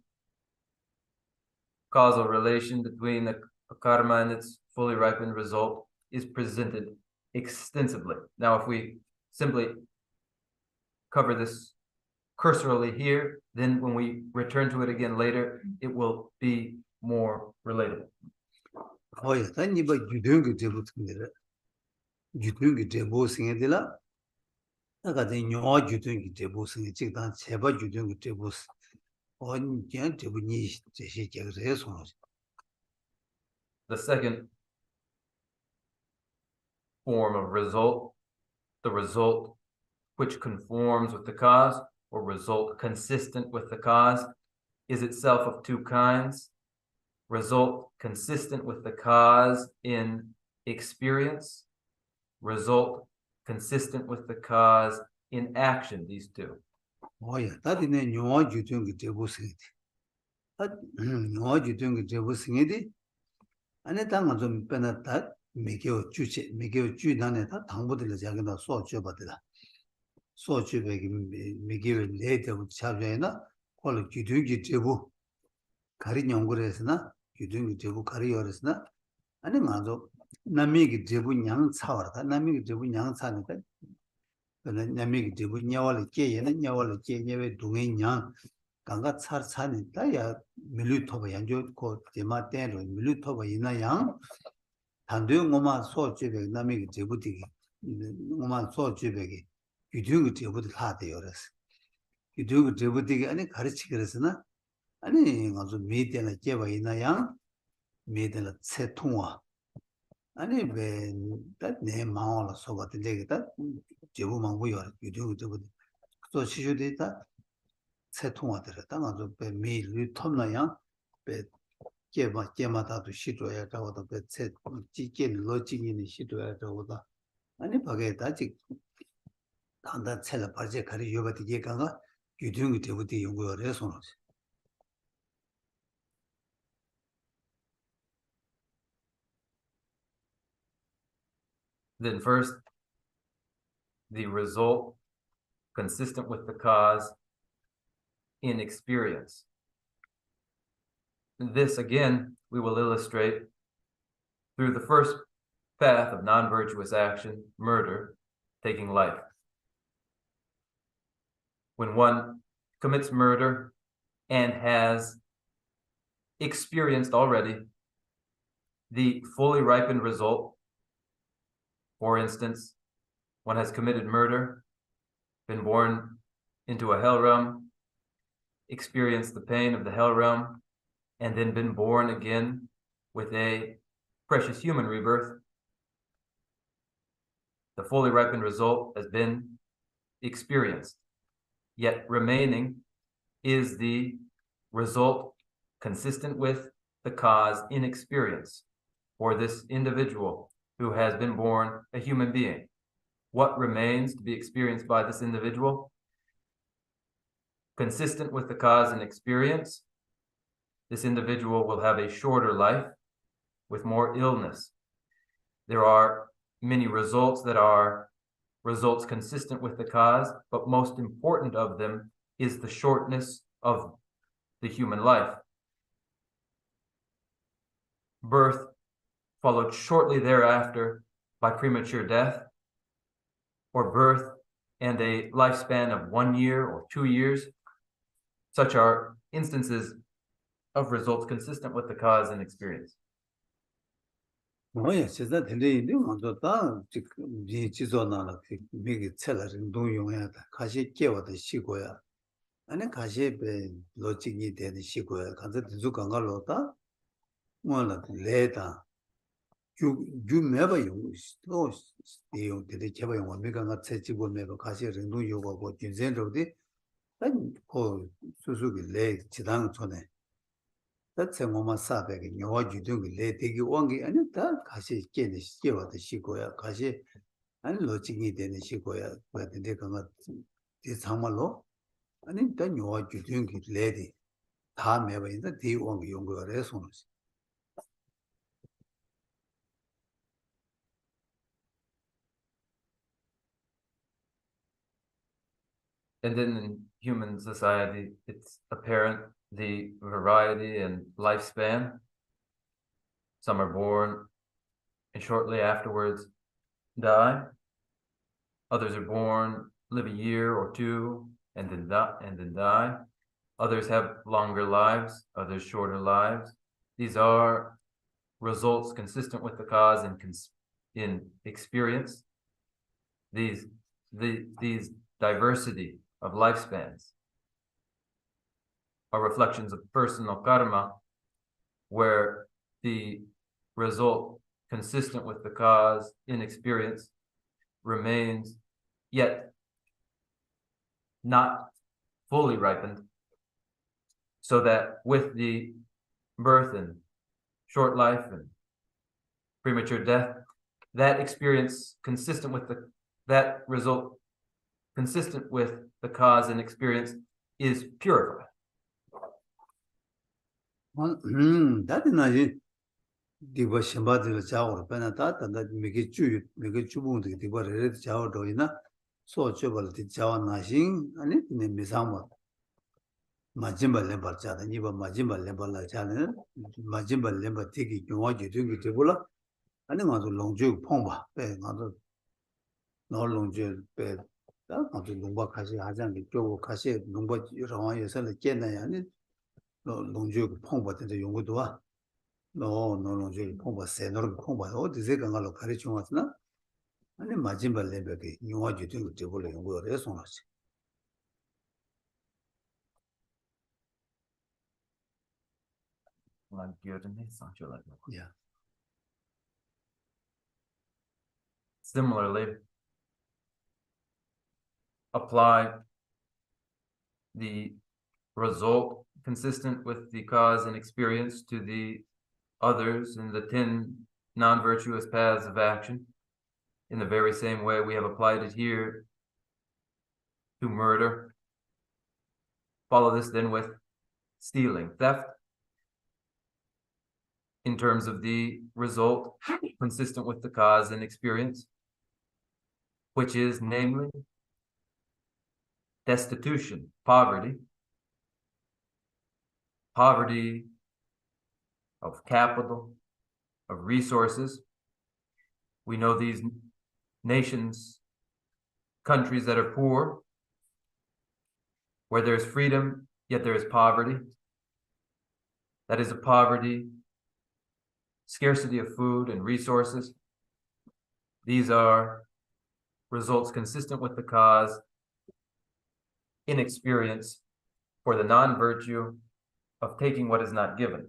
causal relation between the karma and its fully ripened result is presented extensively. Now, if we simply cover this cursorily here, then when we return to it again later, it will be more relatable. Oh, yeah, then you don't get able to get it. You don't get able to sing it. I got in your you don't get able to sing it. Chick dance, but you don't get able on Japanese. The second form of result, the result which conforms with the cause, or result consistent with the cause, is itself of 2 kinds: result consistent with the cause in experience, result consistent with the cause in action, these 2. Oh, yeah, that in a new you don't get able to sing it. But no, you don't get able to sing it. And it doesn't mean that make you done it. 당보들 자기가 소주 받으라. 소주 배기 make you later with 차변이나 콜 기둥기 제부 가리 연구를 했으나 기둥기 제부 가리 열었으나 아니 맞아 남미기 제부 양 차와다 남미기 제부 양 차니까 그는 남미기 제부 냐월을 깨에는 냐월을 깨냐에 동행 양 강가 차니까 야 밀루토바 양조 고 제마 때로 밀루토바 이나양 단도용 뭐만 소주배 남미기 제부디기 뭐만 소주배기 기둥기 제부디 하대요 그래서 기둥기 제부디기 아니 가르치기 그래서나 아니 아주 미대나 제바 이나양 미대나 세통화 아니 왜내 마음으로 소바들 얘기다 제부만 보여 기둥기 제부디 또 시주되다 세통화들다 아주 배 미리 톱나양 배 제마다도 시도야 저거도 배세 지진 로직이 시도야 저거다 아니 바게 다지 단다 첼라 바제 가리 요바디 얘가가 기둥이 되부디 연구를 해서 Then first, the result consistent with the cause in experience. This, again, we will illustrate through the first path of non-virtuous action, murder, taking life. When one commits murder and has experienced already the fully ripened result, for instance, one has committed murder, been born into a hell realm, experienced the pain of the hell realm, and then been born again with a precious human rebirth. The fully ripened result has been experienced, yet remaining is the result consistent with the cause in experience for this individual who has been born a human being. What remains to be experienced by this individual? Consistent with the cause in experience, this individual will have a shorter life with more illness. There are many results that are results consistent with the cause, but most important of them is the shortness of the human life. Birth followed shortly thereafter by premature death, or birth and a lifespan of 1 year or 2 years. Such are instances of results consistent with the cause and experience. 뭐야, 진짜 들리는데 먼저 다 지금 이 지도나라 미기 첼라를 동용해야다. 가시 깨워도 시고야. 아니 가시 배 로직이 되는 시고야. 간서 뒤주 강가로다. 뭐라 레다. 주 매바 또 이용 되게 개발 용어 미가가 채지고 매바 가시 ren도 요거고 진전로디 아니 그 수수기 레 지당 전에 that's 뭐만 사백이 영화 주둥이 레 되게 원기 아니 다 가시 깨는 시켜와도 시고야 가시 아니 로직이 되는 시고야 근데 그거 이 정말로 아니 다 영화 주둥이 레디 다 매바 있는데 대 원기 용거를 해서 And then in human society, it's apparent the variety and lifespan. Some are born and shortly afterwards die. Others are born, live a year or two, and then die. Others have longer lives, others shorter lives. These are results consistent with the cause in experience. These diversity of lifespans are reflections of personal karma, where the result consistent with the cause in experience remains yet not fully ripened, so that with the birth and short life and premature death, that experience consistent with that result consistent with the cause and experience is purified. 다들 나지 디버 심바들 자오로 빼나다 단다 미게 주부들 디버를 자오로 이나 소초벌 디 자와 나신 아니 네 미상모 마진발레 벌자다 니버 마진발레 벌라 자는 마진발레 버티기 용화지 되게 되고라 아니 가서 롱주 퐁바 빼 가서 너 롱주 빼 아주 농바 가시 하장이 쪼고 가시 농바 상황에서는 깨나야 아니 농주 퐁바한테 용어도 와. 너 농주 퐁바 세너로 퐁바 어디서 간가로 가르쳐 왔나? 아니 마지막 레벨에 용어지 되고 되고 용어를 해서 나지. Yeah. Similarly, apply the result consistent with the cause and experience to the others in the 10 non-virtuous paths of action. In the very same way we have applied it here to murder. Follow this then with stealing, theft, in terms of the result consistent with the cause and experience. which is namely destitution, poverty of capital, of resources. We know these nations, countries that are poor, where there's freedom, yet there is poverty. That is a poverty, scarcity of food and resources. These are results consistent with the cause, inexperience for the non-virtue of taking what is not given.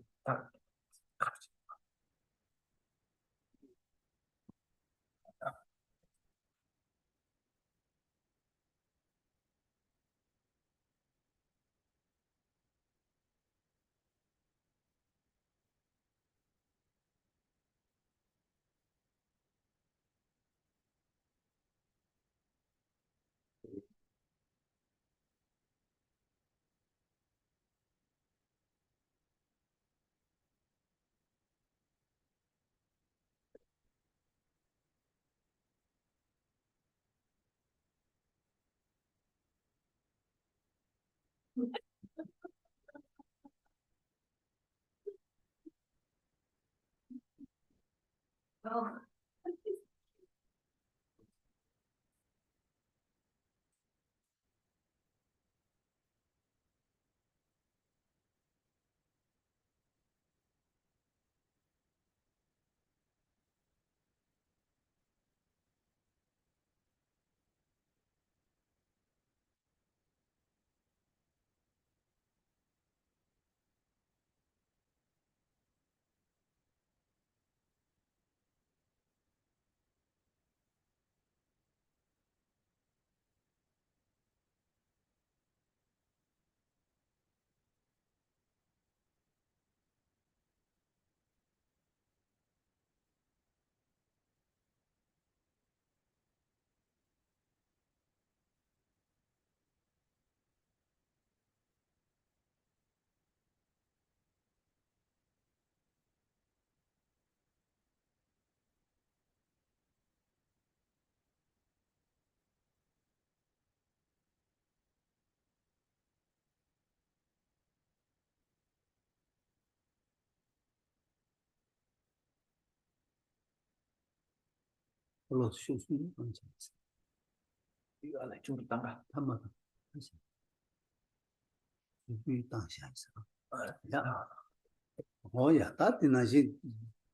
오야 다티나시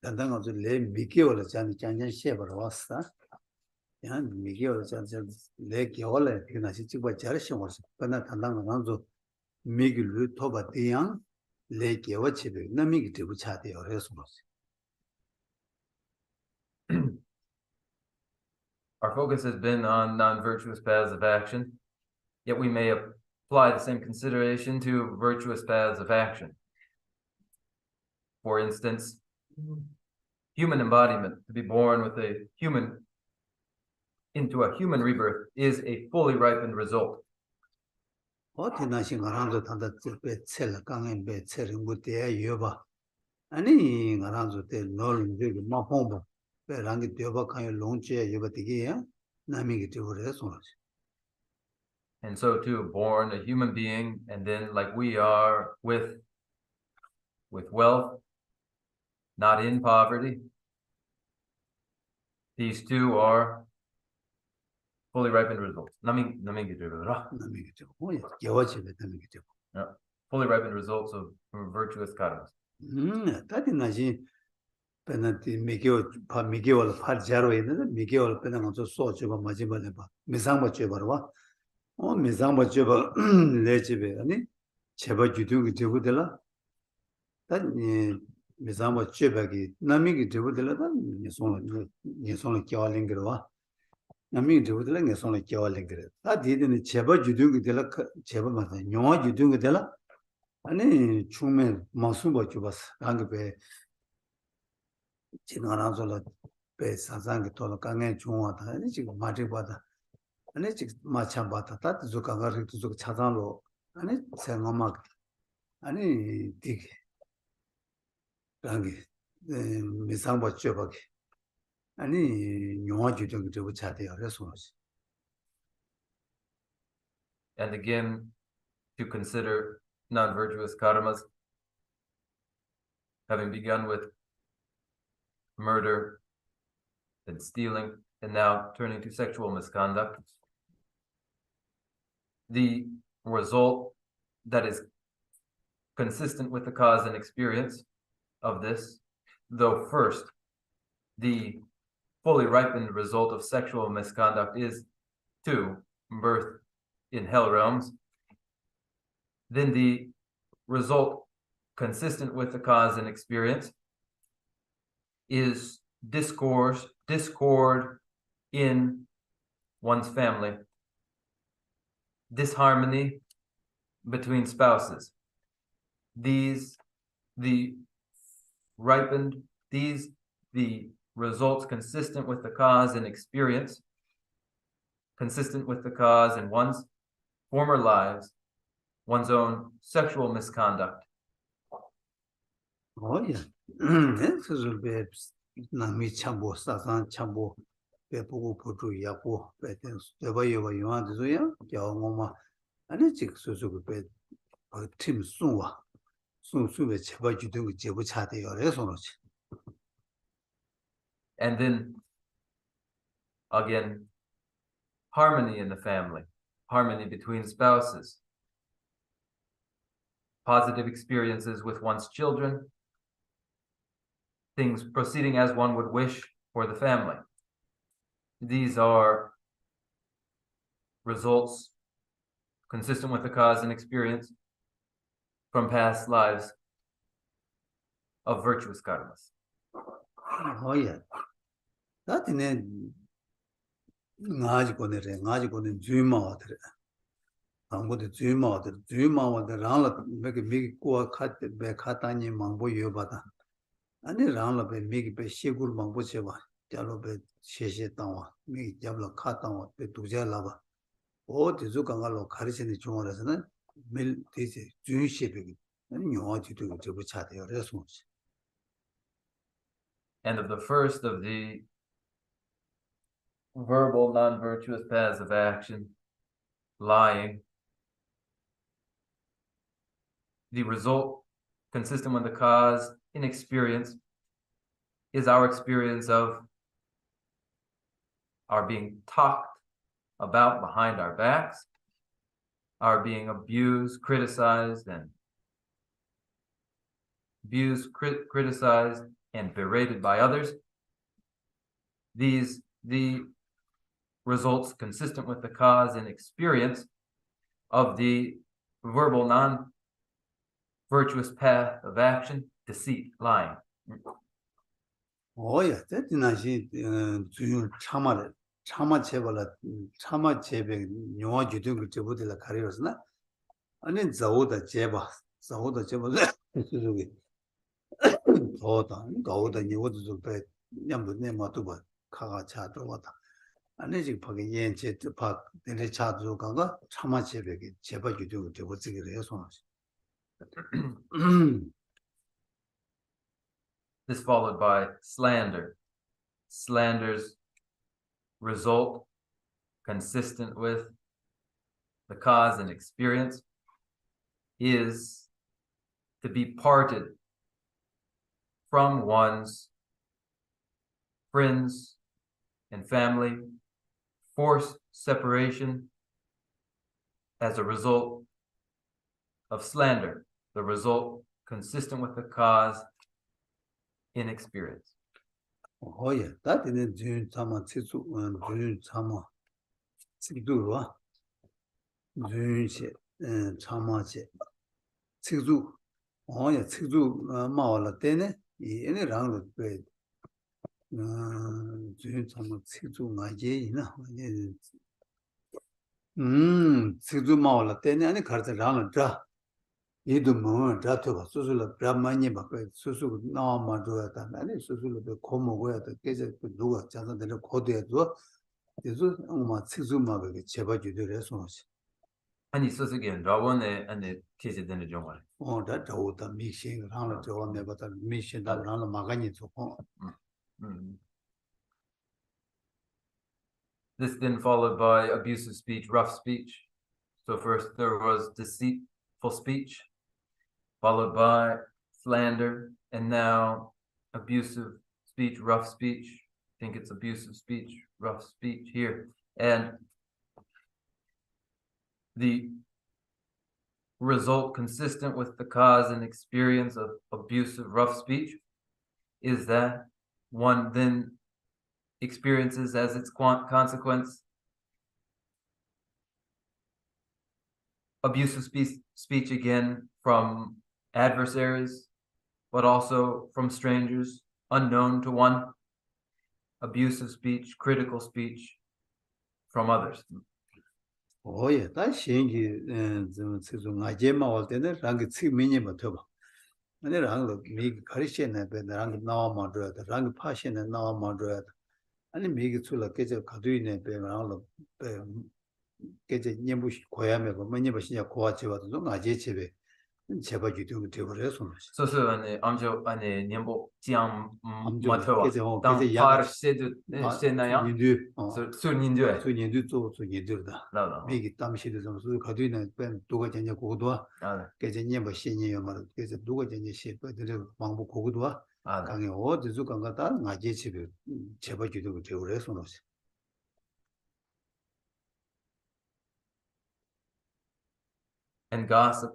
단단하죠 레 미케올 잔잔 셰버 왔어 야 미케올 잔잔 레 겨울에 티나시 찍고 잘시 왔어 근데 단단한 간조 미길로 토바티양 레 겨워 집에 남이기 되고 차대요 그래서 Our focus has been on non-virtuous paths of action, yet we may apply the same consideration to virtuous paths of action. For instance, human embodiment, to be born with into a human rebirth, is a fully ripened result. 어디나시 가랑도 단다 배 첼 강엔 배 첼은 못에 여봐 아니 가랑도 때 놀은 되게 마포버 배랑이 되어봐 가요 롱지에 여봐 되게 남이기 되고래 소리 And so too, born a human being, and then like we are with wealth, not in poverty, these two are fully ripened results. Fully ripened results of virtuous karmas. 다디나시 페나티 미게올 파자로 있는데 미게올 페나 먼저 소주가 마지막에 봐 미상바 줘봐 미상바 줘봐 레지베 아니 제바 주둥이 되고들라 단 미상바 줘봐기 남이기 되고들라 단 예송을 겨울링거와 남이 되고들라 예송을 겨울링거려 다 디드니 제바 주둥이 되라 제바 맞아 용화 주둥이 되라 아니 충면 마수바 줘봤어 한국에 지나라서라 배 사상이 돌아 강에 중화다 아니 지금 마지바다 아니 지금 마찬바다 다 조카가리 조 차단로 아니 생각막 아니 디 강기 미상바 줘봐기 아니 용화 주정 되고 차대요 그래서 and again to consider non-virtuous karmas, having begun with murder and stealing, and now turning to sexual misconduct. The result that is consistent with the cause and experience of this, though first, the fully ripened result of sexual misconduct is to birth in hell realms, then the result consistent with the cause and experience is discord in one's family, disharmony between spouses. The results consistent with the cause and experience, consistent with the cause in one's former lives, one's own sexual misconduct. Oh yeah, this is a bit nami chambo, sasan chambo, pepu putu yapo, petens, the way you want to do, Yawoma, and it's a bit Tim Sunwa, soon which what you do with Jebuchati or Esonoch. And then again, harmony in the family, harmony between spouses, positive experiences with one's children, things proceeding as one would wish for the family. These are results consistent with the cause and experience from past lives of virtuous karmas. Oh yeah. That in a Najikone, Zuma, I'm going to Zuma, the Rala make a big go cut the Bekatani Mambo Yobata. And the Rala be make a Shigur Mambocheva, Jalobe Sheshe Tawa, make Jabla Katawa, Petuja Lava. Oh, the Zukangalo Karisin Chumorasana, Mill this June shipping, and you want to do Jebuchati or response. And of the first of the verbal non-virtuous paths of action, lying, the result consistent with the cause in experience is our experience of our being talked about behind our backs, our being abused, criticized, and berated by others. The results consistent with the cause and experience of the verbal non-virtuous path of action, deceit, lying. Oh yeah, that's not she Chama Chevala, Chama Chebe, Nua Judu Jebutilla Carriosna. And then Zaoda Jeba, Suzuki. Oda, Gauda, you would do bed, Yambu Nematuba, Kaga Chatawata. And then you put yen chet to park, then the chat Zukaga, Chama Chebe, Cheba you do, the what's the response. This followed by slander. Slander's result consistent with the cause and experience is to be parted from one's friends and family, forced separation as a result of slander, the result consistent with the cause in experience. Oh yeah, that in June Tama Tsu and June Tama Tsidua June Tama Tsu. Oh yeah, Tsu Mala Tene, any round of bed. June Tama Tsu Naji, Tsu Mala Tene, any cards around dra. Idu Moon, Datu, Susula, Brahmani, Susu, Nama, and Susula, the Como, where the Gazette could do a chance of the Kodia. This was Tsizuma, Cheba, you do response. And he says again, draw one and the case it in the John. Oh, that would the mission around the one, but the mission around the Magani to home. This then followed by abusive speech, rough speech, So first there was deceitful speech, followed by slander, and now abusive speech, rough speech. I think it's abusive speech, rough speech here. And the result consistent with the cause and experience of abusive, rough speech is that one then experiences as its consequence abusive speech again from adversaries, but also from strangers unknown to one, abusive speech, critical speech from others. 오예, 다 신기 좀 ngaje ma wal tene rang chi minye ba thoba. ane rang lo mi karishe ne be rang nawa ma dro da rang pa she ne nawa ma dro da. ane mi gi chula ke je khadui ne be rang lo be ke je nyembu koya me ba manye ba shinya kowa che ba zo ngaje che be 제바 기도 되버려 손. 소소 안에 암조 안에 년보 지양 마토와 계제 당 계제 약 파르세드 세나야 인도 수 인도에 수 인도 또 인도다. 나도 미기 땀시도 좀 수 가도는 뺀 누가 전에 고도와 계제 년보 신이요 말 계제 누가 전에 시버들 왕부 고도와 강에 어디서 간가다 나제 집에 제바 기도 되버려 손. and gossip,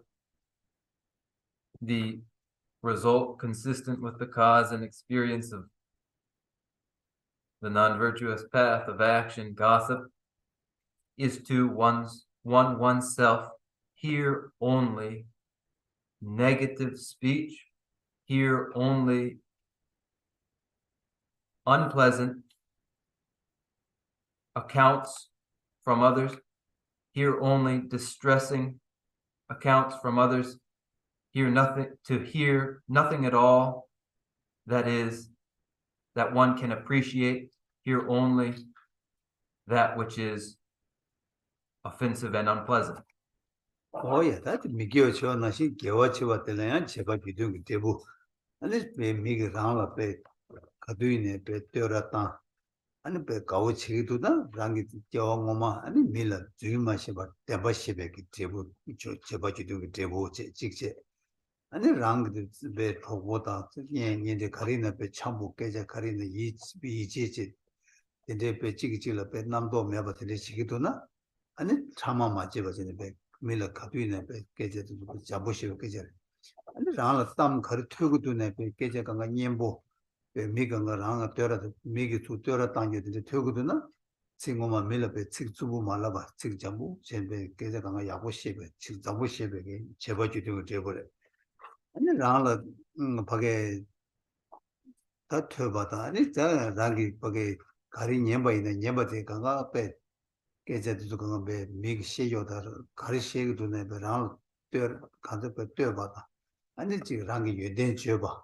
the result consistent with the cause and experience of the non-virtuous path of action, gossip, is to oneself hear only negative speech, hear only unpleasant accounts from others, hear only distressing accounts from others, hear nothing at all that one can appreciate, hear only that which is offensive and unpleasant. 오예, 다들 미기어 저나시 개와치와 때려야 제가 비둥 대부. 아니 배 미기 라라 배 가두이네 배 떠라다. 아니 배 가오치기도다 랑기 껴고마 아니 밀라 주임마시 바 대바시베기 대부 저 제가 비둥 대부 직제. 아니 랑기 배 보고다 예년데 가리나 배 참부 깨자 가리나 이지지 근데 배 찍이질라 배 남도 매바들이 지기도나 아니 참아 맞지 버지네 배 밀라 가두이네 배 깨제도 잡으시고 깨제 아니 라라 땀 가르 퇴고도네 배 깨제 강가 년보 배 미강가 라가 떠라도 미기 두 떠라 당겨들 퇴고도나 친구만 밀라 배 직주부 말라봐 직장부 전배 깨제 강가 야보시베 직잡으시베 제버지도 되버려 아니 라라 밖에 다 퇴바다 아니 자 라기 밖에 가리 년바이네 년바데 강가 앞에 계제도 그거 배 미기시요다 가리시기도 내배랑 뼈 간데 뼈 봐다 아니 지금 랑이 유된 줘봐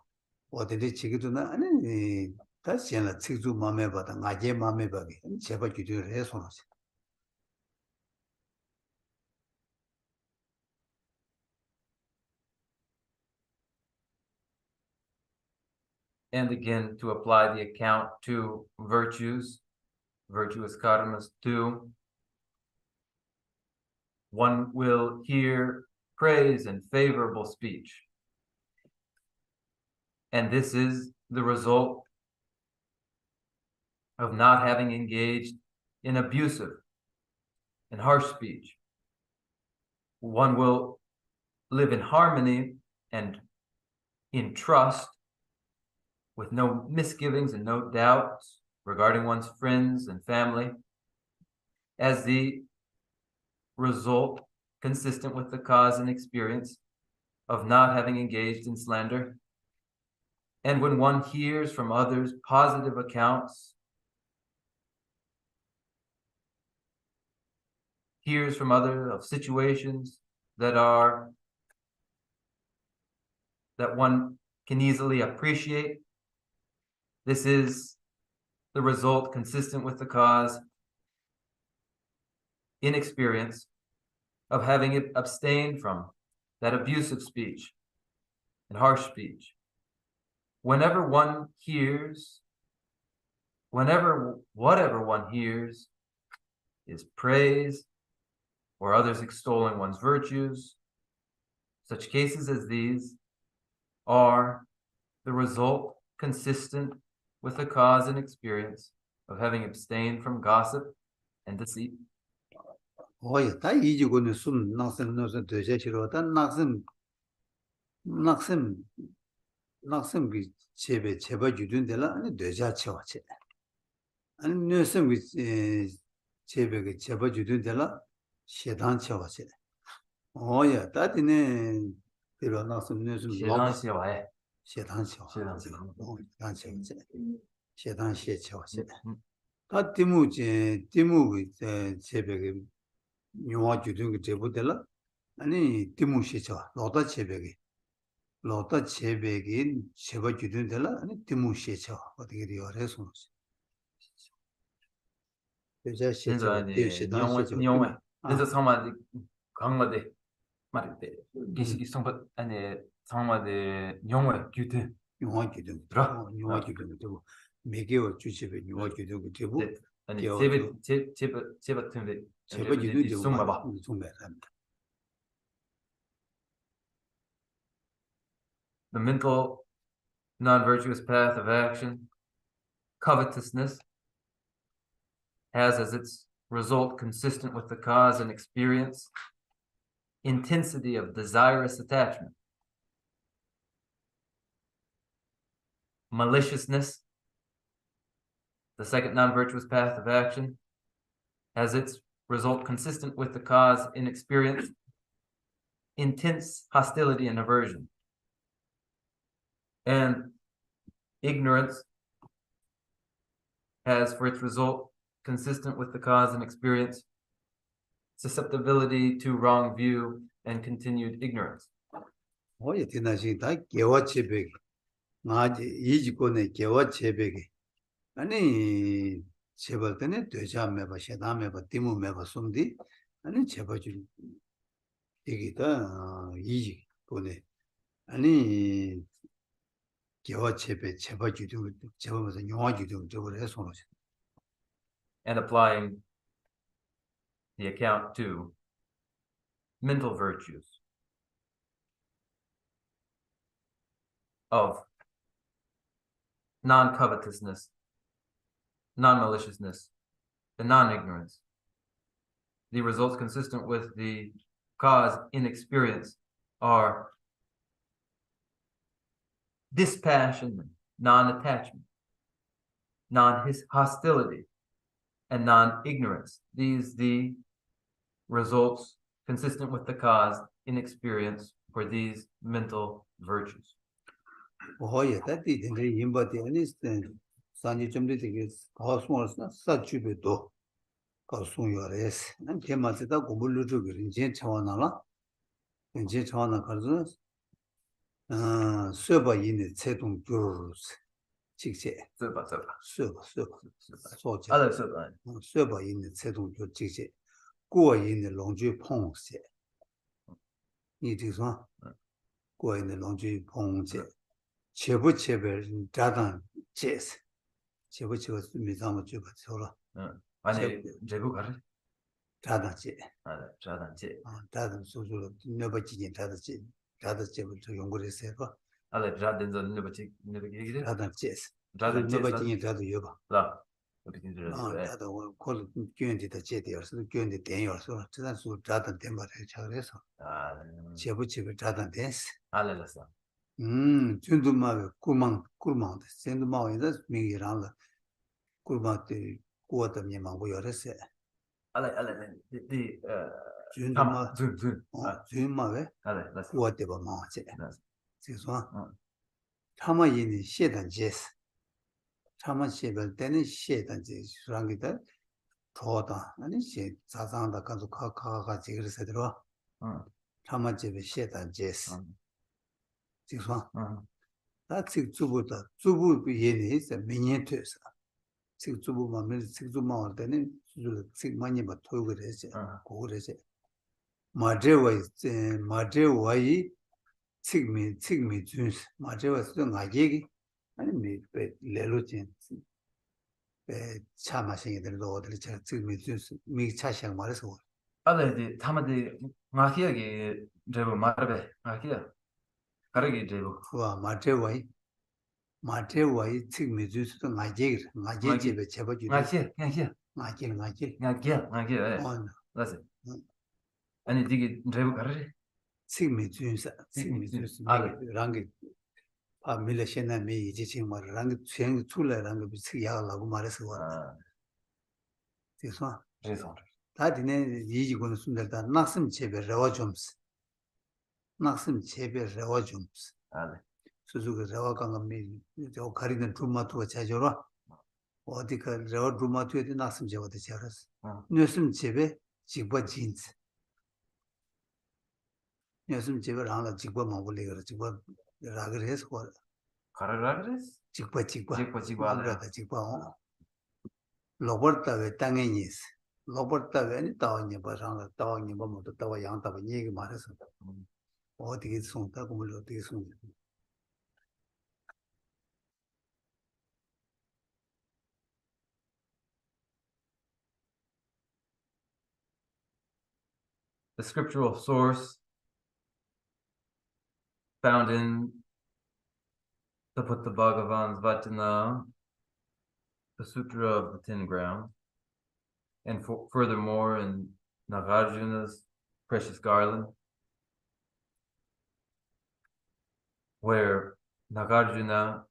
어디에 지기도나 아니 다시나 직주 마음에 받아 나제 마음에 받게 제발 기도를 해서 And again, to apply the account to virtues, virtuous karmas too, one will hear praise and favorable speech. And this is the result of not having engaged in abusive and harsh speech. One will live in harmony and in trust with no misgivings and no doubts regarding one's friends and family, as the result consistent with the cause and experience of not having engaged in slander. And when one hears from others positive accounts, hears from others of situations that one can easily appreciate, this is the result consistent with the cause in experience of having abstained from that abusive speech and harsh speech. Whatever one hears is praise or others extolling one's virtues. Such cases as these are the result consistent with the cause and experience of having abstained from gossip and deceit. 오야 다 이지고는 숨 낙선 넣어서 되셔지로 다 낙선 그 제배 주든데라 아니 되자 쳐와체 아니 뇌선 그 제배 그 제배 주든데라 시단 쳐와체 오야 다디네 비로 낙선 뇌선 로바 시단시와에. 시단 쳐 시단. 시단 쳐와체 시단 시 쳐와체 다 디무제 디무 제배 용화 주든 그 제보들라 아니 디무시죠 로다 제백이 로다 제백이 제보 주든들라 아니 디무시죠 어떻게 돼요 그래서 이제 시죠 니용에 그래서 상마디 강마디 말ite 기시기 성바 아니 상마디 용에 규태 용화 주든 들어 용화 주든 되고 매개월 주집에 용화 주든 그 제보 아니 제베 틈데 제보 주든 되고 송마바 The mental non-virtuous path of action, covetousness, has as its result consistent with the cause and experience, intensity of desirous attachment. Maliciousness, the second non-virtuous path of action, has its result consistent with the cause in experience, intense hostility and aversion. And ignorance has for its result, consistent with the cause and experience, susceptibility to wrong view and continued ignorance. 오야 디나시다 개와 제백이 나지 이지고네 개와 제백이 아니 제발 때는 되자 매바 셔다 매바 디무 매바 숨디 아니 제발 좀 이기다 이지 보내 아니 개와 제배 제발 주도 제발면서 용화 주도 저걸 해서 And applying the account to mental virtues of non-covetousness, non-maliciousness, and non-ignorance. The results consistent with the cause in experience are dispassion, non-attachment, non-hostility, and non-ignorance. These the results consistent with the cause in experience for these mental virtues. 오야 다디 근데 임바디 아니스텐 산지 좀 되게 가스모스나 사주베도 가스용요레스 난 테마스다 고불로 저기 이제 차와나라 이제 차와나 가서 서버 있는 제동 주스 직제 서버 소체 other 서버 서버 있는 제동 주 직제过있는龙居碰些你就说过있는龙居碰些제부제별 자단 제스 제부제가 미상을 주고 저러 아니 제부 가르 자단제 자단제 자단 소소로 너버지진 자단제 자단제부터 연구를 해서 자단제 너버지 자단 제스 자단제 너버지진 자도 여봐 라 어떻게 들었어요? 자도 콜 교연지다 제대로서 교연지 대여서 자단수 자단 대말을 잘해서 제부제별 자단 데스 알았어. 준두마가 꿀망 센두마에다 미기랑라 꿀마트 구워다 미망고 열었어 디 준두마 준 준마에 알았어. 구워대 봐 마체 그래서 타마이니 셰단제스 타마셰벨 때는 셰단제 수랑기다 더다 아니 셰 자상다 가서 가가지 그래서 들어 타마제베 셰단제스 지금 다 지금 주부 얘네 있어 미니트에서 지금 주부만 매 지금 말 때는 지금 많이 봐 토고 그래서 고그래서 마제와이 지금이 준 마제와서 나게기 아니 미 레로진 배 차마싱이들 어디 지금이 준 미 차샹 말해서 알레디 타마디 마키야게 제부 마르베 마키야 가르기 제부 와 마트와이 책 미주스도 나제 마기 집에 제버주도 마키 마키 나제 마키 온 라세 아니 디기 제부 가르리 책 미주스 알레 랑게 아 밀레시나 미 이제 지금 말 랑게 수행 출래랑게 책 야라고 말해서 와 그래서 제소 다디네 이지고는 순들다 낙심 제베 레와 좀스 낙심 제베 레와 좀스 알레 수수가 레와 강감미 저 가리는 두마투가 자줘라 어디가 레와 두마투에 낙심 제와도 잘했어 뇌심 제베 직과 진스 뇌심 제베 라나 직과 먹을래가 직과 라그를 해서 가르라그레스 직과 직과 알레 먹으라다 직과 로버타베 땅에니스 로버타베니 타오니 바상라 타오니 뭐도 타와 양타바 얘기 말해서 어디게 송다고 물 어디게 송 The scriptural source found in the Bhagavatan's Vachana, the Sutra of the Ten Grounds, and furthermore in Nagarjuna's Precious Garland, where Nagarjuna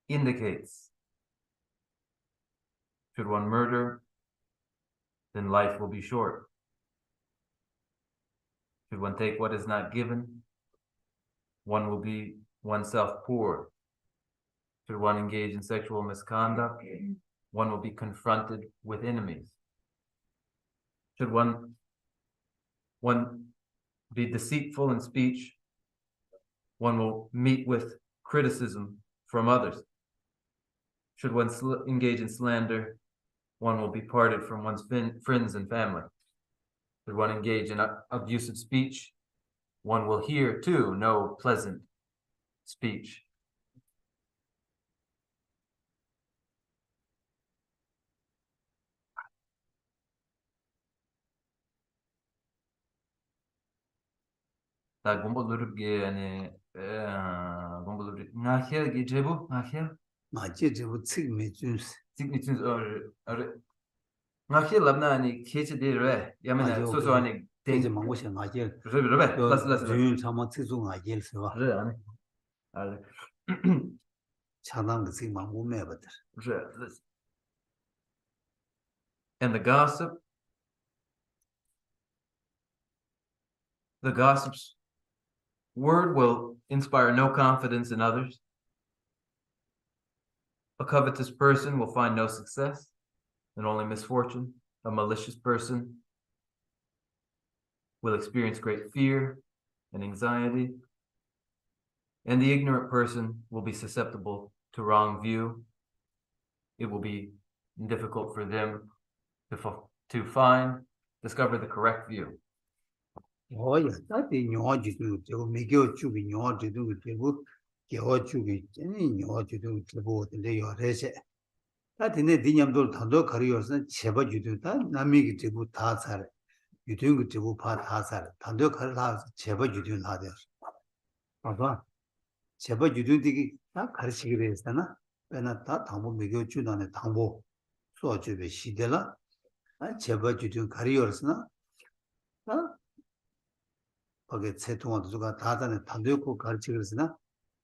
indicates, should one murder, then life will be short. Should one take what is not given, one will be oneself poor. Should one engage in sexual misconduct, one will be confronted with enemies. Should one be deceitful in speech, one will meet with criticism from others. Should one engage in slander, one will be parted from one's friends and family. Should one engage in abusive speech, one will hear too no pleasant speech. 다 공부르게 아니 공부르게 나히게 제부 나히야 나제 제부 책 미주스 significance or 나히 랍나 아니 케체데레 야메나 소소 아니 이제 망고시 나제 레베 라스 주윤 참아 책중 나제스 봐 그래 아니 알레 차단 그 망고 매버들 그래 and the gossip's word will inspire no confidence in others. A covetous person will find no success and only misfortune. A malicious person will experience great fear and anxiety. And the ignorant person will be susceptible to wrong view. It will be difficult for them to discover the correct view. 어야 다디 녀지도 저 미교 주비 녀지도 되고 겨 주비 아니 녀지도 되고 근데 요래세 다디네 디냠도 단도 가리어서 제바 주도다 남미기 되고 다 살. 유등그 되고 다 살. 단도 가르다 제바 주도 나들. 봐봐. 제바 주도되기 다 가르치기로 했잖아. 왜나 다 당보 미교 주단에 당보 소주비 시대라. 아 제바 주도 가리어서나 아 거기 세통도 누가 다다는 단도고 가르치기로서나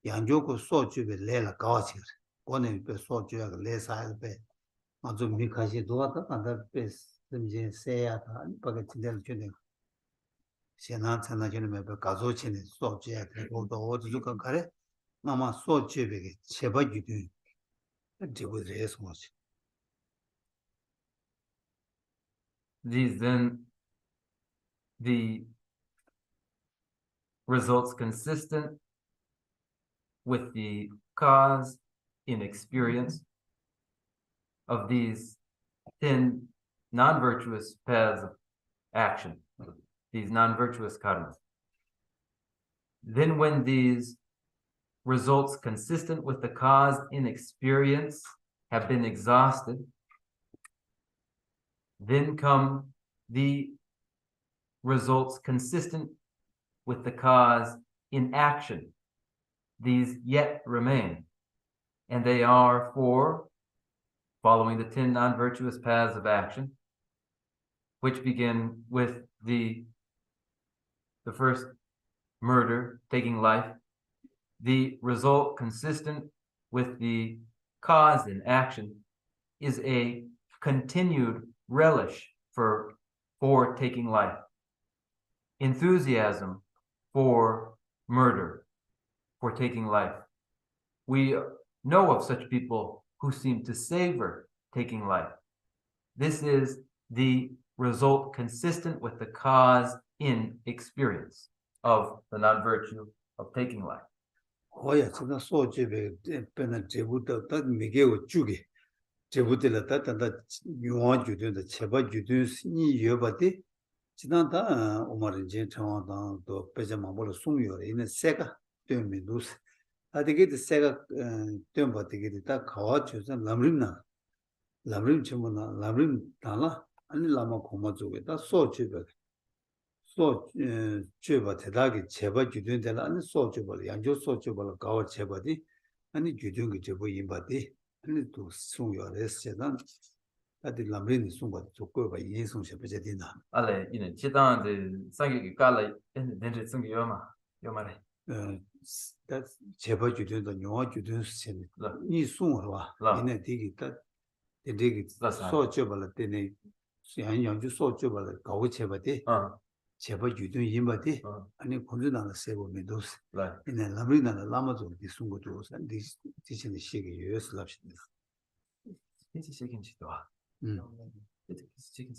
양조고 소주베 레라 가와치 오늘 그 소주야 레사베 아주 미카시 도와다 간다 베스 심지 세야다 거기 진짜로 주네 세나 천나지는 매 가조치네 소주야 그것도 어디서 가래 마마 소주베게 제바기도 되고 레스 뭐지 These then the results consistent with the cause in experience of these 10 non-virtuous paths of action, these non-virtuous karmas. Then when these results consistent with the cause in experience have been exhausted, then come the results consistent with the cause in action. These yet remain, and they are for following the 10 non-virtuous paths of action, which begin with the first murder, taking life. The result consistent with the cause in action is a continued relish for taking life, enthusiasm for murder, for taking life. We know of such people who seem to savor taking life. This is the result consistent with the cause in experience of the non-virtue of taking life. 호야 지금 소집에 배는 제부터 딱 미개고 주게 제부들라 따따다 용화 주든다 제바 주든 신이 여바디 지난다 오마르진 청와당 또 배자마볼 송요래 있는 새가 되면 누스 아디게 새가 템바디게 다 가와 주서 람림 전부나 람림 달라 아니 라마 고마 쪽에 다 소집에 소 죄바 대다기 제바 주든들 아니 소주벌 양조 소주벌 가와 제바디 아니 주든기 제보 임바디 아니 또 송요레스잖아 아디 람린이 송바 조거바 예송셔 버제디나 알레 이네 지단데 상기기 깔라 렌데 승기 요마레 다 제바 주든도 용화 주든 스체니 이 송어와 이네 디기 다 디기 소주벌 때네 양조 소주벌 가와 제바디 제바 주든 임바디 아니 본주나는 세고 메도스 이네 람린나는 라마존 디송고도 산디 디신의 시기 요스랍시니다 It's a chicken chito. It's a chicken.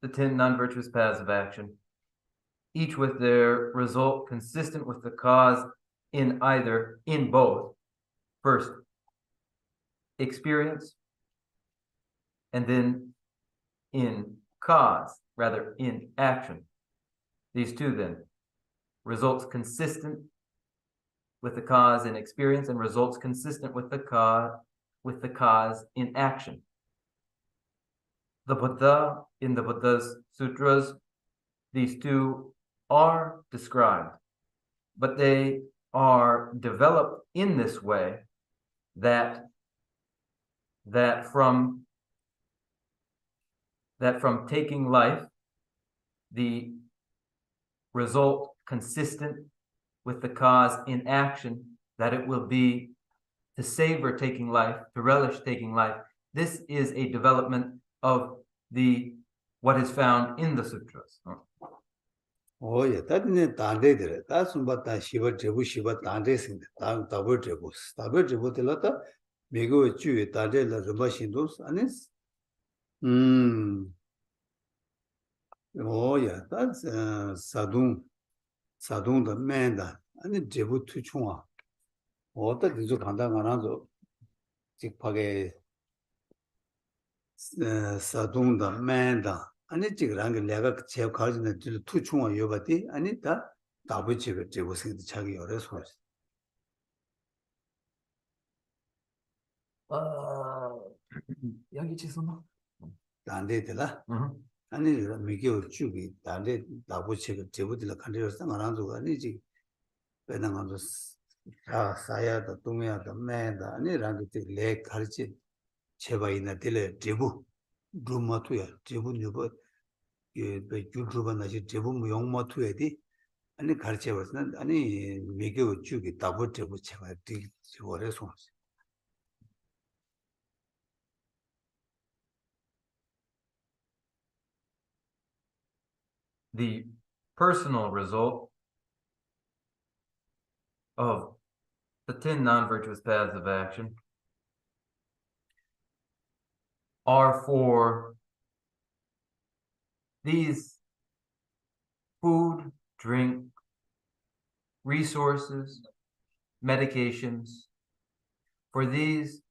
The 10 non-virtuous paths of action, each with their result consistent with the cause in both, first, experience, and then in action. These two then, results consistent with the cause in experience and results consistent with the cause in action. The Buddha, in the Buddha's sutras, these two are described, but they are developed in this way that from taking life, the result consistent with the cause in action, that it will be to savor taking life, to relish taking life. This is a development of what is found in the sutras. Oh yeah, that is dandre. That's what that shiva dandre sing. Double treble the lata. Mego chu dandre la rumba shindos anis. Oh yeah, that's Sadung the man and the Jebu to Chua. Or that is Kandanganzo Chikpage Sadung the man and the Chigrang Lega Chev Cardinal to Chua Yobati and it that double Jebu sing the Chagi or resource. Yagichisuno. Dande de la. 아니 미겨 주기 다데 다보체가 제부들 컨트롤스 말한다고 아니지 배낭한도 사야다 동야다 매다 아니 란데 레 가르치 제바이나 딜레 제부 루마투야 제부 뉴버 예 베주르바나지 제부 무용마투야디 아니 가르쳐 버스는 아니 미겨 주기 다보체 부체가 디 저래서 The personal result of the 10 non-virtuous paths of action are for these food, drink, resources, medications, for these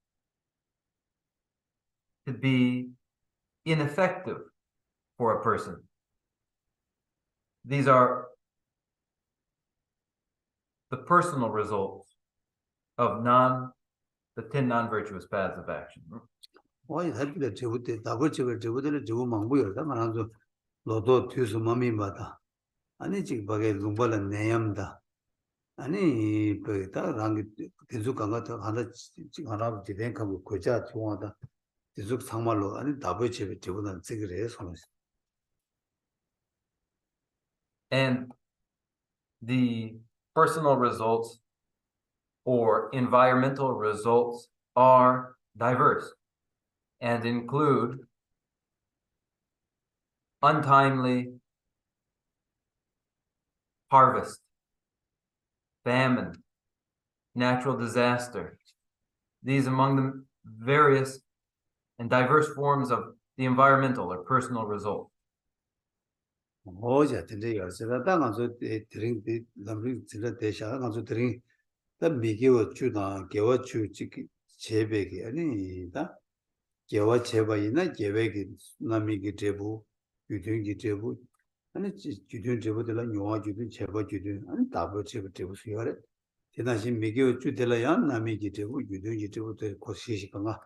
to be ineffective for a person. These are the personal results of the 10 non-virtuous paths of action. 어이 살필 제부터 답을 제부터를 제부 망부여다 말아서 로도 튜스 마미마다 아니 지금 밖에 lum발은 내염다 아니 그다 랑이 계속 강가다 하나 지금 하나 지den하고 고자 좋아하다 계속 상말로 아니 답을 제부는 찍으래 손을 And the personal results or environmental results are diverse and include untimely harvest, famine, natural disaster. These among the various and diverse forms of the environmental or personal result. 어제 근데 열세다 당한서 드링 남리 진짜 대샤 가서 드링 다 미개워 주다 개워 주 제백이 아니다 개와 제바이나 계획이 남이기 제부 유등기 제부 아니 주든 제부들 용화 주든 제바 주든 아니 답을 제부 수요래 대단히 미개워 주들어야 남이기 제부 유등기 제부들 고시시가가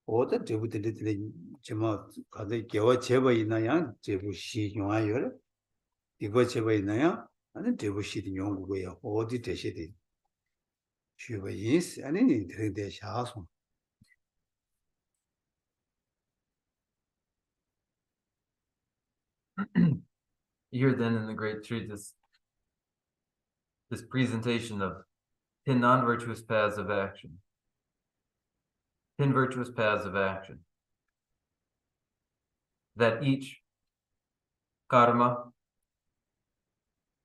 어떤 제부들이 제마 가데 개와 제바이나야 제부 시 용화요래 이거 제바이나야 아니 제부 시디 용구고요 어디 대시디 주바이스 아니 드링대 샤소 Here then in the great treatise, this presentation of 10 non-virtuous paths of action. 10 virtuous paths of action. That each karma,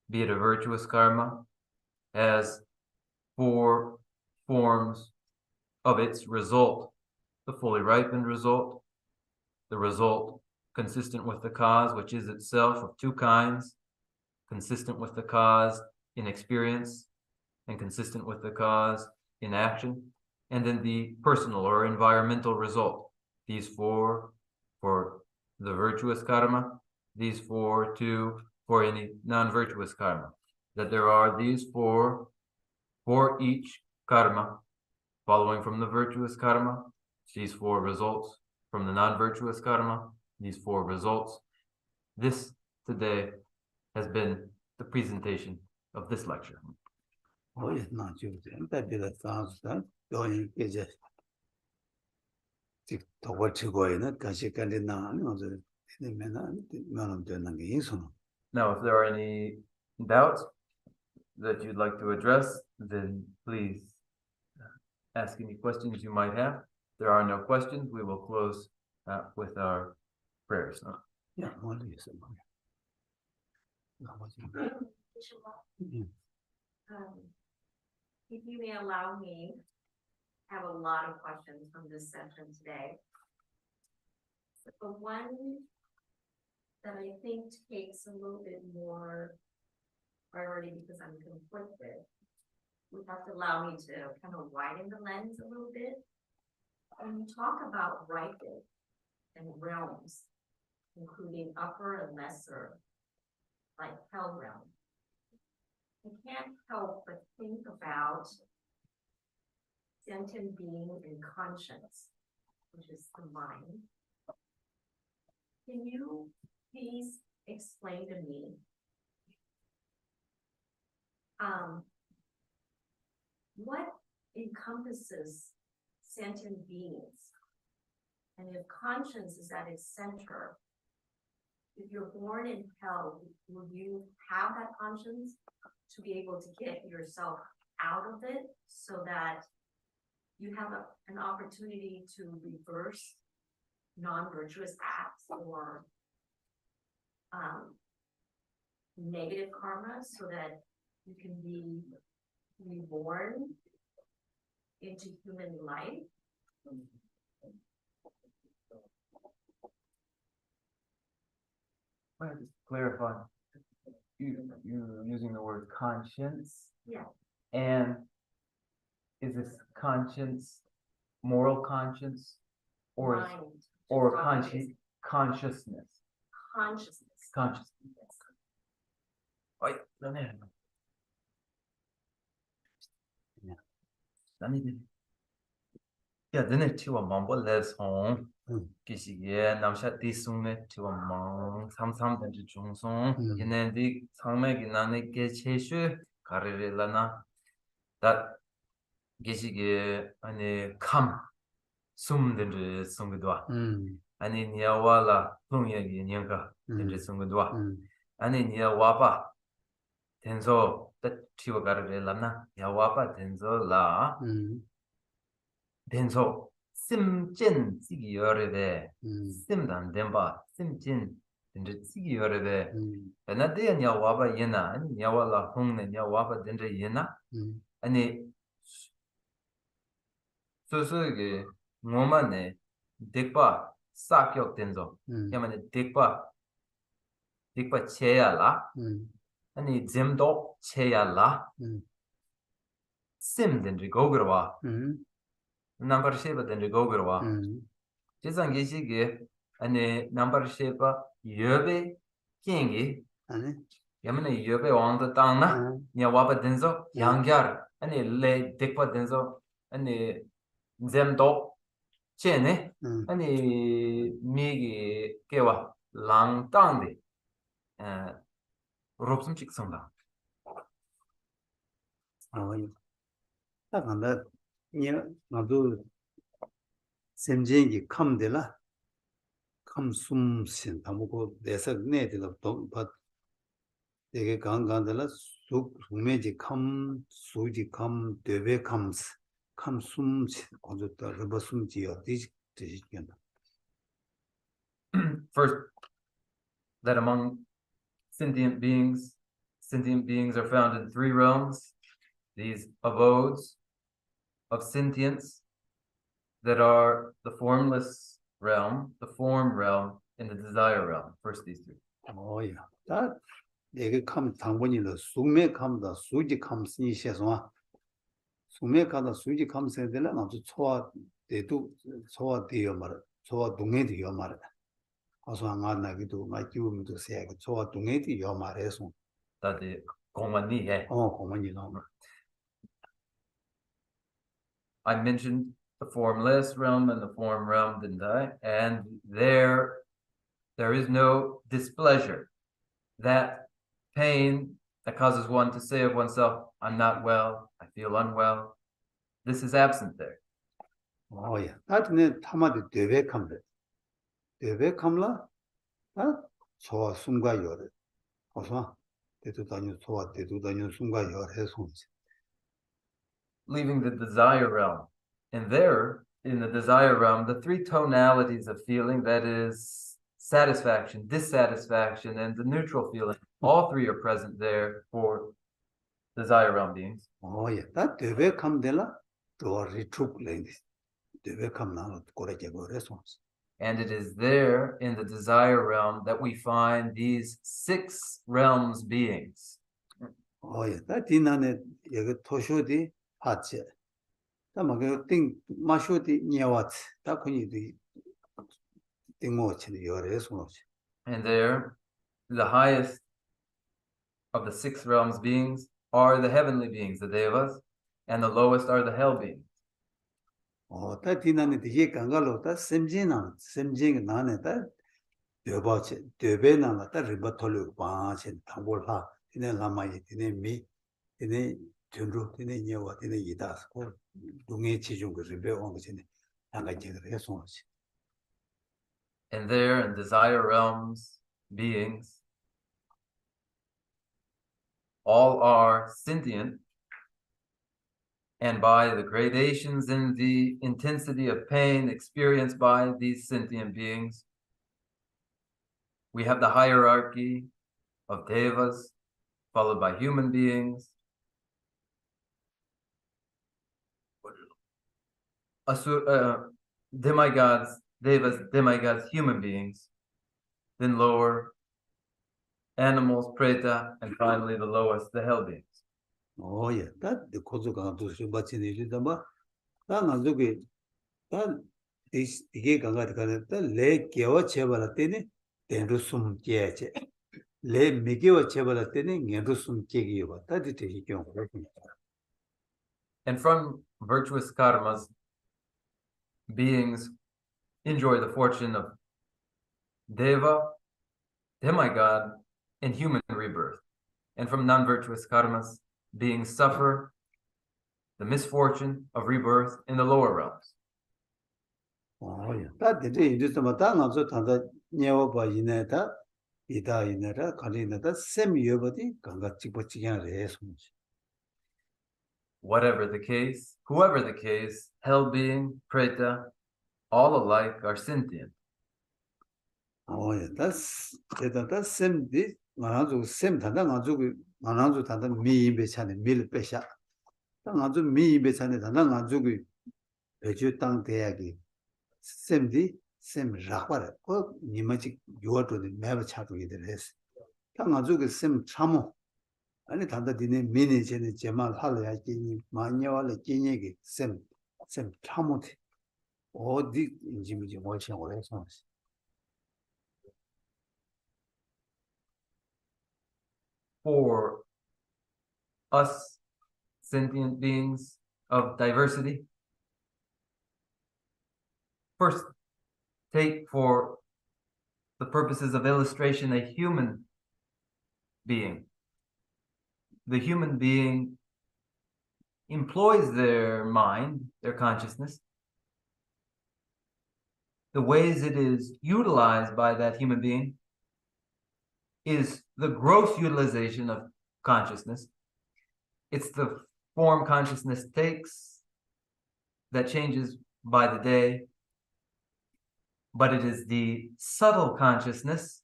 be it a virtuous karma, has 4 forms of its result. The fully ripened result, the result consistent with the cause, which is itself of 2 kinds, consistent with the cause in experience and consistent with the cause in action, and then the personal or environmental result. These 4 for the virtuous karma, these 4 too for any non-virtuous karma. That there are these 4 for each karma, following from the virtuous karma, these 4 results, from the non-virtuous karma, these 4 results. This today has been the presentation of this lecture. 어이 나주데 답이라 사스다 도인 계제 직 도걸 치고에는 다시 간리나 아니 어제 되면은 나는 되는 게 있어. Now, if there are any doubts that you'd like to address, then please ask any questions you might have. If there are no questions, we will close with our prayers. 야, 멀리 있어. If you may allow me, I have a lot of questions from this session today. The one that I think takes a little bit more priority because I'm conflicted, would have to allow me to kind of widen the lens a little bit. When you talk about ripen and realms, including upper and lesser, like hell realm, I can't help but think about sentient being and conscience, which is the mind. Can you please explain to me what encompasses sentient beings? And if conscience is at its center, if you're born in hell, will you have that conscience to be able to get yourself out of it so that you have an opportunity to reverse non-virtuous acts or negative karma so that you can be reborn into human life? I just clarify. You're using the word conscience. Yeah. And is this conscience moral conscience or Mind. or Conscious. consciousness? Consciousness. Consciousness. Yes. Oi, Daniel. Daniel. Yeah, then it too a mumble les home. Kishige namsha tisume to a mong sam and jungsong Mm. yenendi sangme ginane ge cheshu karirelana that kishige ane kam sum dendri sungdwa ani niawala tungyagi nyanga dendri sungdwa ani niawapa tenzo that tiwa karirelana niawapa tenzo la tenzo simjen sigi yorede simdan demba simjin dendri sigi yorede na de nya waba yena ani nya wala hongne nya waba dendri yena ani 소소게 ngomane dekpa sakyok tenzo yamane dekpa cheya la ani zemdo cheya la sim dendri gogurwa number sheba dendri gogurwa jisang geshige ani number sheba yobe kengi yamane yobe wangda tangna nya waba denzo yangyar ani le dekpa denzo ani zemdo chene ani migi kewa lang tangde ropsum chik songda 딱 간다. 나도 샘쟁이 컴데라 컴숨신 아무고 내서 내들도 봐 되게 강강들라 숙매지 컴 수지 컴 되베 컴스 컴숨신 거기다 러버숨지요 디지견다. First, that among sentient beings are found in three realms, these abodes of sentience that are the formless realm, the form realm, and the desire realm. First, these three. 야, 다 내게 컴 당분이로 숙매 컴다 수지 컴스니 셔서 숙매 가다 수지 컴스들라 아주 초와 대도 초와 되어 말 초와 동에 되어 말 어서 안 나기도 막 기우면도 세게 초와 동에 되어 말해서 That the 공만이 해. 고만이 너무 I mentioned the formless realm and the form realm, didn't I? And there is no displeasure, that pain that causes one to say of oneself, I'm not well, I feel unwell. This is absent there. 야, 나중에 타마디 되베컴라 좋아 숨과 열을 어서 대도 다녀 좋아 대도 다녀 숨과 열해서 Leaving the desire realm. And there, in the desire realm, the three tonalities of feeling, that is satisfaction, dissatisfaction, and the neutral feeling, all three are present there for desire realm beings. 야, 나 되베컴들라 또 리트룩랭 되베컴나 고래게 그래서 And it is there in the desire realm that we find these 6 realms beings. 야, 나 디나네 여기 토쇼디 하체 다마게 띵 마쇼디 냐왓 다 코니디 띵모치 열해서 And there, the highest of the 6 realms beings are the heavenly beings, the devas, and the lowest are the hell beings. 다 디나네 디게 강가로 다 샘진나 나네 다 되바체 되베나나 다 리바톨로 바체 당볼하 디네 라마이 디네 미 디네 준루 디네 녀와 디네 이다스고 동해 지중 그 리베온 것이네 당가지를 해서 And there, in desire realms beings, all are sentient, and by the gradations in the intensity of pain experienced by these sentient beings, we have the hierarchy of devas, followed by human beings, demigods, devas, demigods, human beings, then lower animals, preta, and finally the lowest, the hell beings. 야, 다 고조가 도시 받치네 이르다마 다 나중에 다 이게 강가를 가는데 레 개와 제발 때네 된로 숨게지 레 미개와 제발 때네 녀로 숨게기 왔다 되게 경우 And from virtuous karmas, beings enjoy the fortune of Deva, demigod, and human rebirth, and from non-virtuous karmas, beings suffer the misfortune of rebirth in the lower realms. Oh, yeah. That did it. That also Tanda Neoba Ineta, Ida Ineta, Kalinata, semi Yobati, Ganga Chipochian Res. Whatever the case, whoever the case, hell being, preta, all alike are sentient. Oh, yeah. That's same this. Manazu same Tanda Manazu Tanda me Bechani, Mil Pesha. Tangazu me Bechani, Tanda Nazugi, Peju Tang Teagi. Same the same Rahwara, or Nimachi, you are to the Mava Chatu with the rest. Tangazuki same Chamo. 아니 단다 디네 미니 제네 제말 할래야 지니 마녀와래 지니게 셈 참모티 어디 인지미지 뭐지 오래서 For us sentient beings of diversity, first take for the purposes of illustration a human being. The human being employs their mind, their consciousness. The ways it is utilized by that human being is the gross utilization of consciousness. It's the form consciousness takes that changes by the day, but it is the subtle consciousness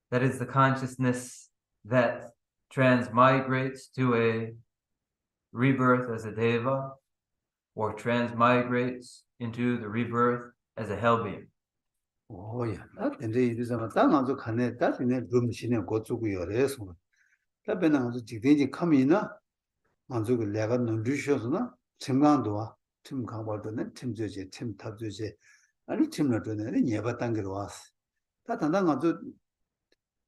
that is the consciousness that transmigrates to a rebirth as a deva or transmigrates into the rebirth as a hell being. Oh yeah, that and they is a tangazu kane that in a room shine gozugu yoreso. That ben anzu jigdeji kamina anzu lega nundishosna timgandoa tim 가버드는 팀저제 팀 탑저제 아니 팀을 도네 예바 단계로 왔어. 다 단단 아주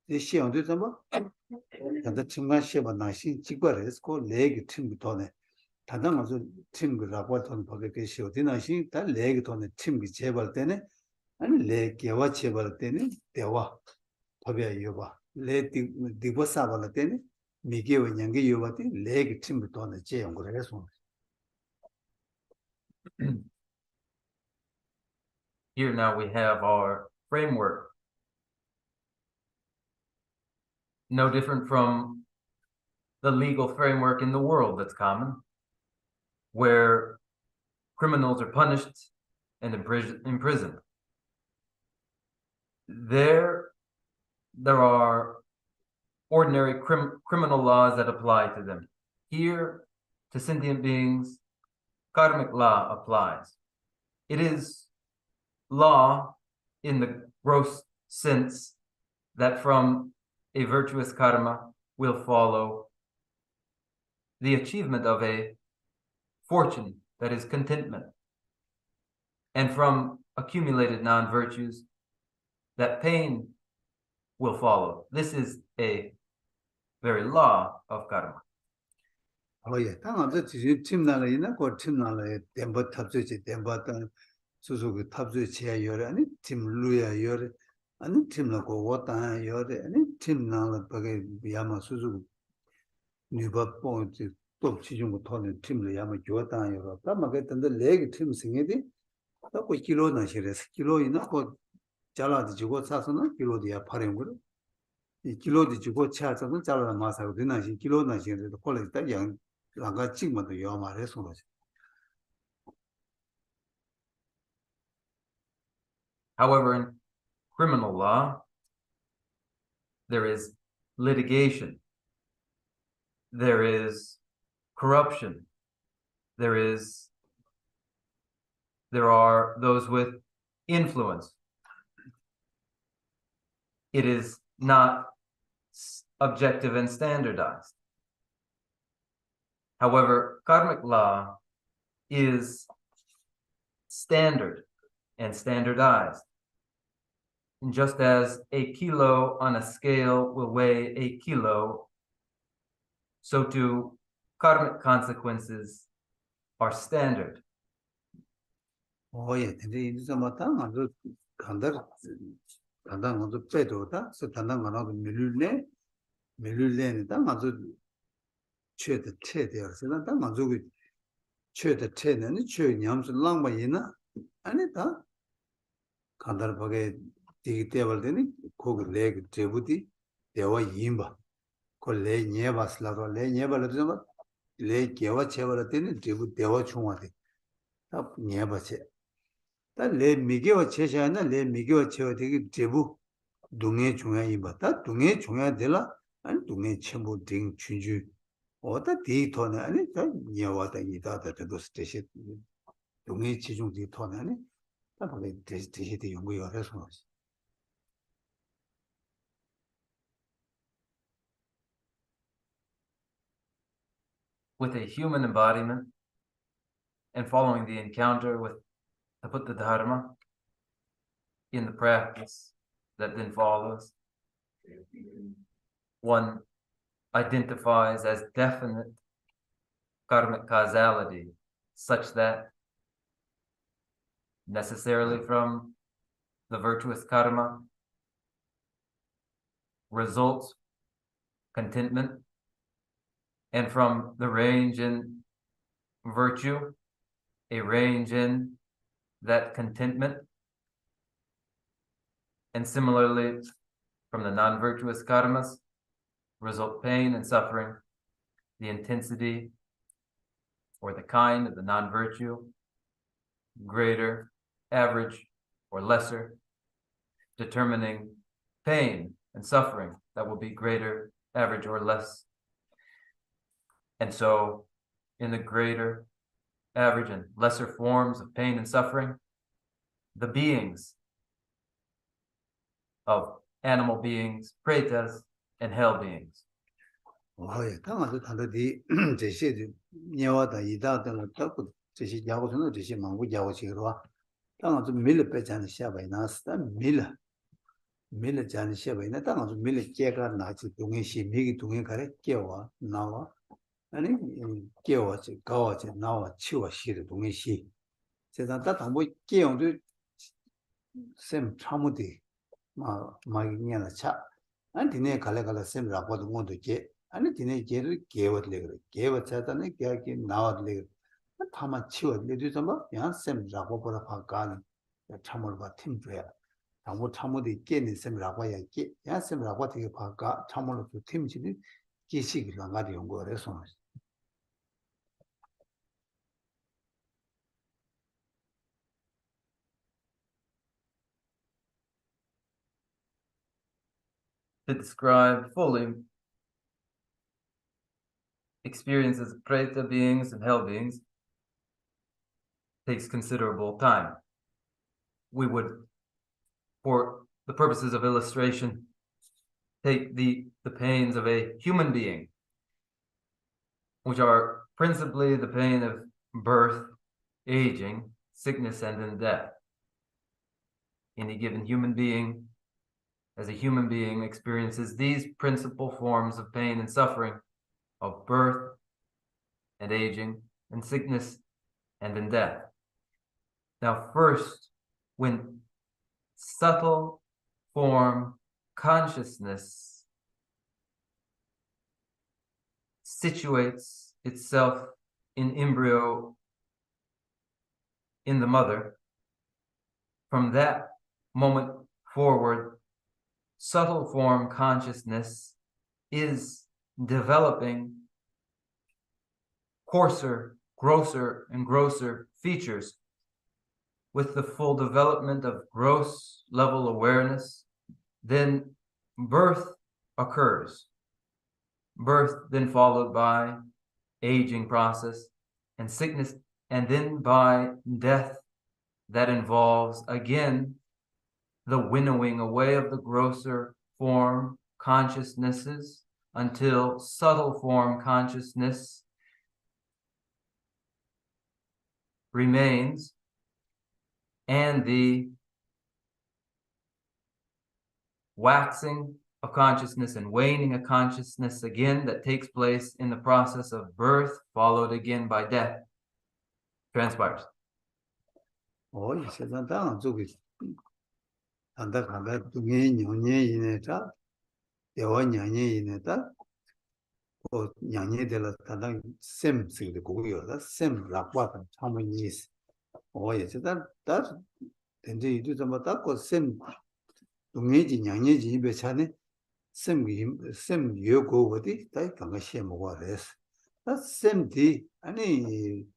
이 시험도 좀 단단 팀간 시험 나시 직거래서 그 레기 팀부터네. 단단 아주 팀그라고 돈 버게 시험이나시 다 레기 돈에 팀이 제발 때네. 아니 레기와 제발 때네. 대화 법이야 요바. 레 디버사발 때네. 미게와 냥게 요바티 레기 팀부터네 제용 그래서 Here now we have our framework. No different from the legal framework in the world that's common, where criminals are punished and imprisoned. There are ordinary criminal laws that apply to them. Here, to sentient beings, karmic law applies. It is law in the gross sense that from a virtuous karma will follow the achievement of a fortune that is contentment. And from accumulated non-virtues, that pain will follow. This is a very law of karma. Oh yeah, 당아저 팀 나라이나 그 팀 나라에 덴버 탑주지 덴버던 수수그 탑주 지야 요래 아니 팀 루야 요래 아니 팀나고 왔다 요래 아니 팀 나라 버게 야마 수수 뉴바 포인트 또 지중고 토는 팀을 야마 좋다 요래 담마게 던데 레기 팀 생에디 또 키로 나시레스 키로이나 그 잘라지 주고 사서는 키로디야 파는 거로 이 키로디 주고 차서는 잘라 마사고 되나시 키로 나시레도 콜레 딱 양 라가 찍마도 요 말해서 그러지. However, in criminal law, there is litigation, there is corruption, there are those with influence. It is not objective and standardized. However, karmic law is standard and standardized. And just as a kilo on a scale will weigh a kilo, so too karmic consequences are standard. 오예 근데 이제 맞다 아주 간단 아주 빼도다 서 간단 거나도 밀을래는 딱 아주 최대 최대어서는 딱 아주 그 최대 최는 최 냠스 랑바이나 아니다 간단 보게 되기 때문에 거기 레그 제부디 대와 임바 콜레 녀바슬라로 레 녀발도 레 개와 체벌 때는 제부 대와 총화돼 딱 녀바체 딸레 미개와 체샤나 레 미개와 체와 되게 제부 동해 중앙이 봤다 동해 중앙 되라 아니 동해 첨부 등 춘주 어다 데이터네 아니 다 녀와다 이다다 도 스테시 동해 지중 데이터네 아니 다 거기 데이터 연구가 해서 with a human embodiment and following the encounter with the Buddha Dharma in the practice that then follows, one identifies as definite karmic causality, such that necessarily from the virtuous karma results contentment, and from the range in virtue, a range in that contentment, and similarly from the non-virtuous karmas result pain and suffering, the intensity or the kind of the non-virtue, greater, average, or lesser, determining pain and suffering that will be greater, average, or less. And so in the greater, average, and lesser forms of pain and suffering, the beings of animal beings, pretas, and hell beings. 오예 당아도 단도디 제시도 녀와다 이다던 딱 제시 야고서는 제시 망고 야고시로 당아도 밀을 빼자는 샤바이 나스다 밀을 자는 샤바이나 당아도 밀을 깨가 나지 동해시 미기 동해 가래 깨와 나와 아니 깨와지 가와지 나와 치와 시의 동해시 세상 다 당보 깨용도 샘 참무디 마기냐나 차 안디네 갈래갈래 샘 라고도 모두 게 아니 디네 게를 개워들래 그래 개워차다네 개기 나와들래 타마 치워들래 좀 야샘 라고 보라 바가는 참을 봐 팀줘야 아무 참모디 깨는 샘 라고야 깨 야샘 라고 되게 바가 참을로 그 팀지는 기식을 나가리 연구해서 To describe fully experiences of preta beings and hell beings takes considerable time. We would, for the purposes of illustration, take the pains of a human being, which are principally the pain of birth, aging, sickness, and then death. Any given human being, as a human being, experiences these principal forms of pain and suffering of birth and aging and sickness and then death. Now, first, when subtle form consciousness situates itself in embryo in the mother, from that moment forward, subtle form consciousness is developing coarser, grosser, and grosser features. With the full development of gross level awareness, then birth occurs. Birth then followed by aging process and sickness, and then by death that involves, again, the winnowing away of the grosser form consciousnesses until subtle form consciousness remains, and the waxing of consciousness and waning of consciousness again that takes place in the process of birth, followed again by death, transpires. 세상 다 저기 단다 간다 동네 년년 이내다 대화 년년 이내다 년년 되라 단다 셈 쓰기도 고요다 셈 락과 참은이 세상 다 근데 이도 좀 받고 셈 동네지 년년지 입에 차네 셈 요고 어디 다 강가 시에 먹어야 돼서 다 셈디 아니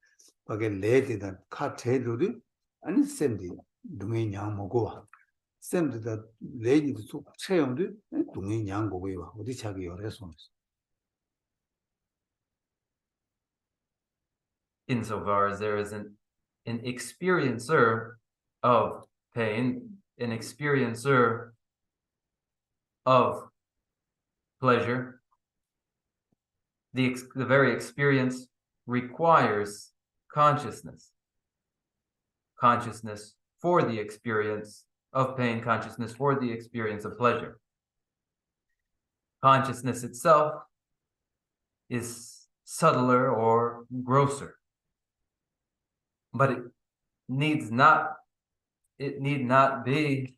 밖에 레디다 카테르도 아니 셈디 동네 양 먹어 쌤들다 레이디도 속 체험도 동행 양고고요. 어디 자기 열애서 Insofar as there is an experiencer of pain, an experiencer of pleasure, the very experience requires consciousness. Consciousness for the experience of pain, consciousness for the experience of pleasure. Consciousness itself is subtler or grosser, but it need not be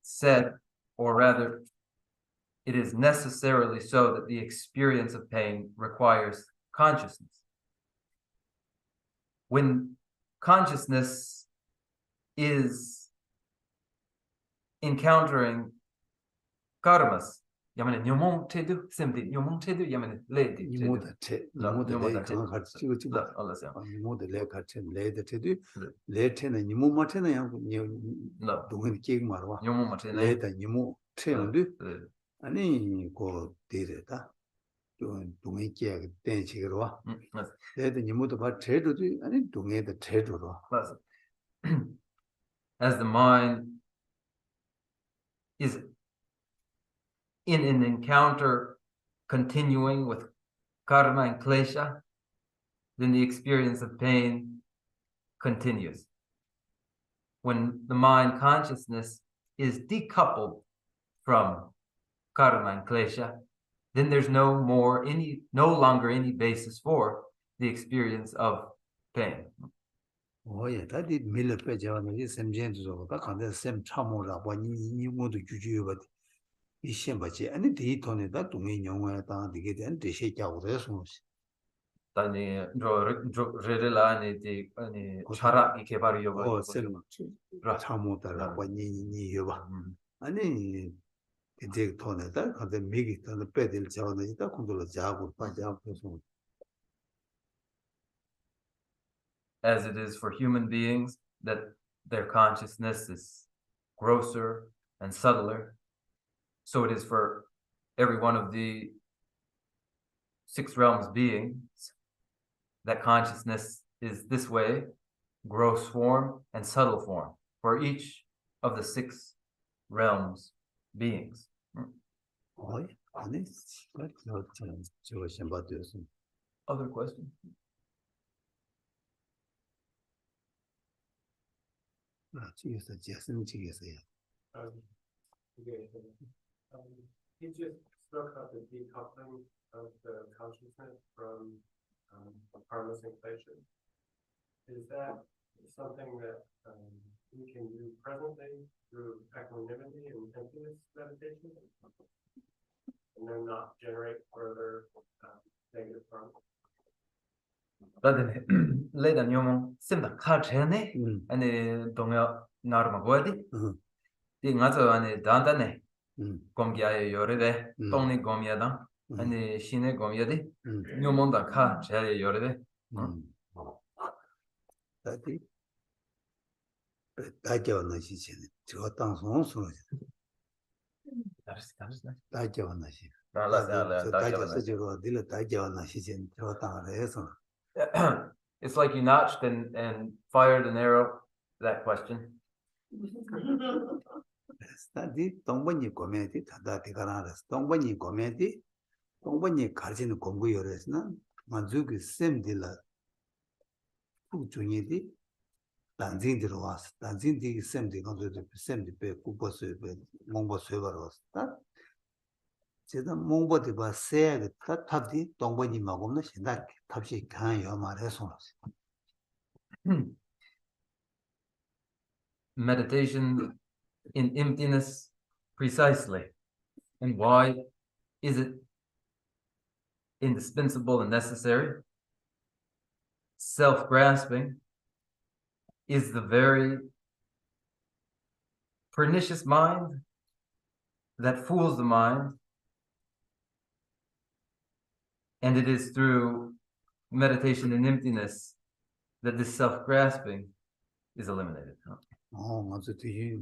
said, or rather, it is necessarily so that the experience of pain requires consciousness. When consciousness is encountering karmas, yamane nyomong tedu semdi nyomong tedu yamane ledi 이모다 체 이모다 레 강가 치고 치고 이모다 레 같이 레드 테도 레테는 이모 마테는 양 동행 계획 말와 nyomong matene 레다 이모 체험도 아니 고 데레다 동행 계획 땡치기로 와 레다 이모도 봐 제도도 아니 동행의 제도로 as the mind is in an encounter continuing with karma and klesha, then the experience of pain continues. When the mind consciousness is decoupled from karma and klesha, then there's no longer any basis for the experience of pain. 다디 밀을 빼자는 이 샘젠도 다 간데 샘 참모라고 니 모두 주주가 이 셈바지 아니 데이터네다 동의 영화에다 되게 된 대시 작업에서 Tani relani di ani chara ki kebari yoba 셈 참모다라고 니 여봐 아니 데이터네다 간데 미기 더 빼들 자원이 있다 컨트롤 자고 빠져서 as it is for human beings that their consciousness is grosser and subtler, so it is for every one of the six realms beings that consciousness is this way, gross form and subtle form, for each of the six realms beings. Other questions? He just spoke about the decoupling of the consciousness from karmas and klesha. Is that something that we can do presently through equanimity and emptiness meditation, and then not generate further negative karma? Leda nyomo simba kachene ane dongya narma gwadi di ngazo ane dandane gomgya yorede tongni gomya dan ane shine gomya di nyomo da ka chaya yorede 다디 다져나 시체는 저 땅송 소리 다져나 시 다져서 저거 딜 다져나 시체는 저 땅에서 It's like you notched and fired an arrow. That question. 다디 동번이 고메디 다다디 가라스 동번이 고메디 동번이 가지는 공부 열었으나 만족이 셈딜라 부중이디 단진들어 왔어 단진디 셈디 건도 셈디 배 구버스 배 몽버스 버렸다 제가 몽버디 봐 세야 탑디 동번이 막없는 신다 탑시 강요 말해서 meditation in emptiness precisely? And why is it indispensable and necessary? Self-grasping is the very pernicious mind that fools the mind, and it is through meditation in emptiness that this self-grasping is eliminated. 맞아. 뒤에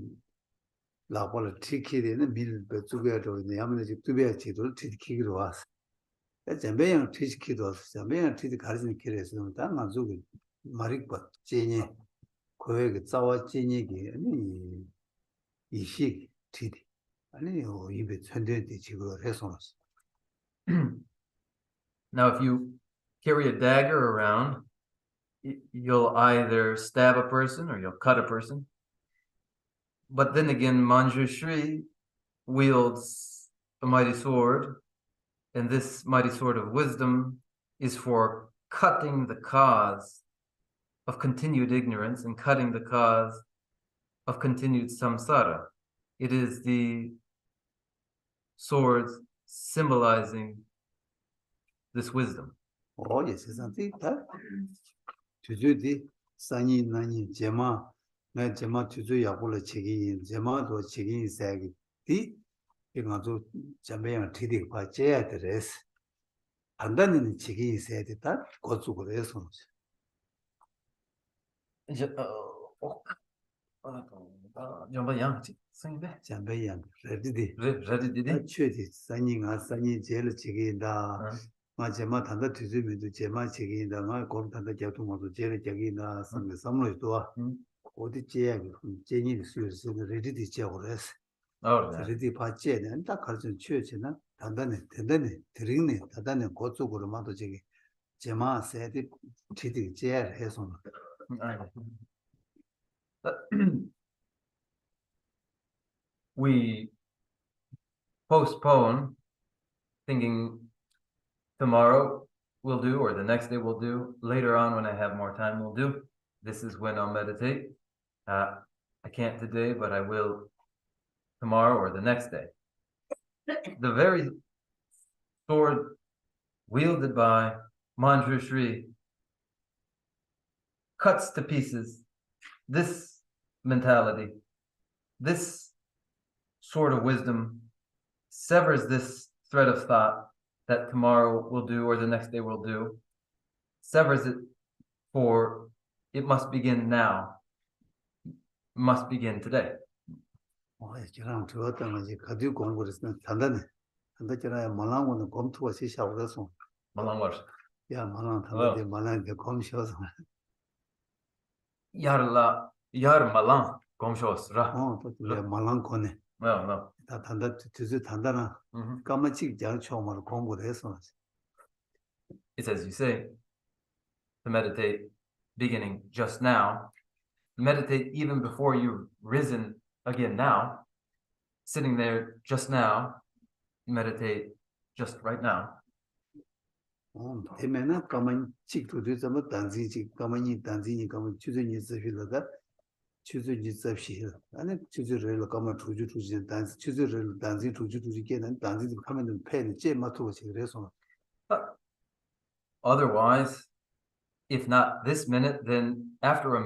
라고를 지키는 밀배 주게로 내야면 이제 두배 지도를 지키기로 왔어. 잠배양 지키기도 왔어. 잠배양 지키 가르치는 길에서 다 만족이 말이고 제니 거기 자와 제니기 아니 이식 지디 아니 입에 천대대 지고 해서 Now, if you carry a dagger around, you'll either stab a person or you'll cut a person. But then again, Manjushri wields a mighty sword, and this mighty sword of wisdom is for cutting the cause of continued ignorance and cutting the cause of continued samsara. It is the swords symbolizing this wisdom. 세상에 다 주주디 산이 나니 제마 내 제마 주주 야불의 책이 제마도 책이 세기 디 이거도 잠배양 티디 받아야 되레스 판단은 책이 있어야 됐다 고속으로 해서 잠배양 레디디 최디 산이가 산이 제일 책이다 제마 단다 뒤즈면도 제마 책이다 마 공단다 교통도 제일 책이다 삼로도 어디 제야 제니 수요는 레디디 제고레스 레디 받지는 딱 가르쳐 취해지나 단단히 드링네 단단히 고속으로 마도 저기 제마 세디 티디 제야 해서 We postpone thinking tomorrow we'll do, or the next day we'll do, later on when I have more time we'll do. This is when I'll meditate. I can't today, but I will tomorrow or the next day. The very sword wielded by Manjushri cuts to pieces this mentality. This sword of wisdom severs this thread of thought that tomorrow will do or the next day will do, severs it for it must begin now, must begin today. 저랑 들었던 거지 가지고 공부를 했으면 단단히 단단히 말랑은 검토가 시작해서 Malang what? 야 말랑 단단히 말랑게 검시어서 Yar malang gomshosra. 또 말랑 거네 No. 다 단단한 까마치 장 처음으로 공부를 해서 It's as you say, to meditate beginning just now, meditate even before you've risen again now, sitting there just now, meditate just right now. 되면은 까만 찍도 좀 단지지 까만이 단지니 까만 주전이 쓰실다 주전이 쓰실 아니 주저를 까만 주주 단지 주저를 단지 주주께는 단지 하면은 팬이 제 맞고 그래서 Otherwise, if not this minute, then after a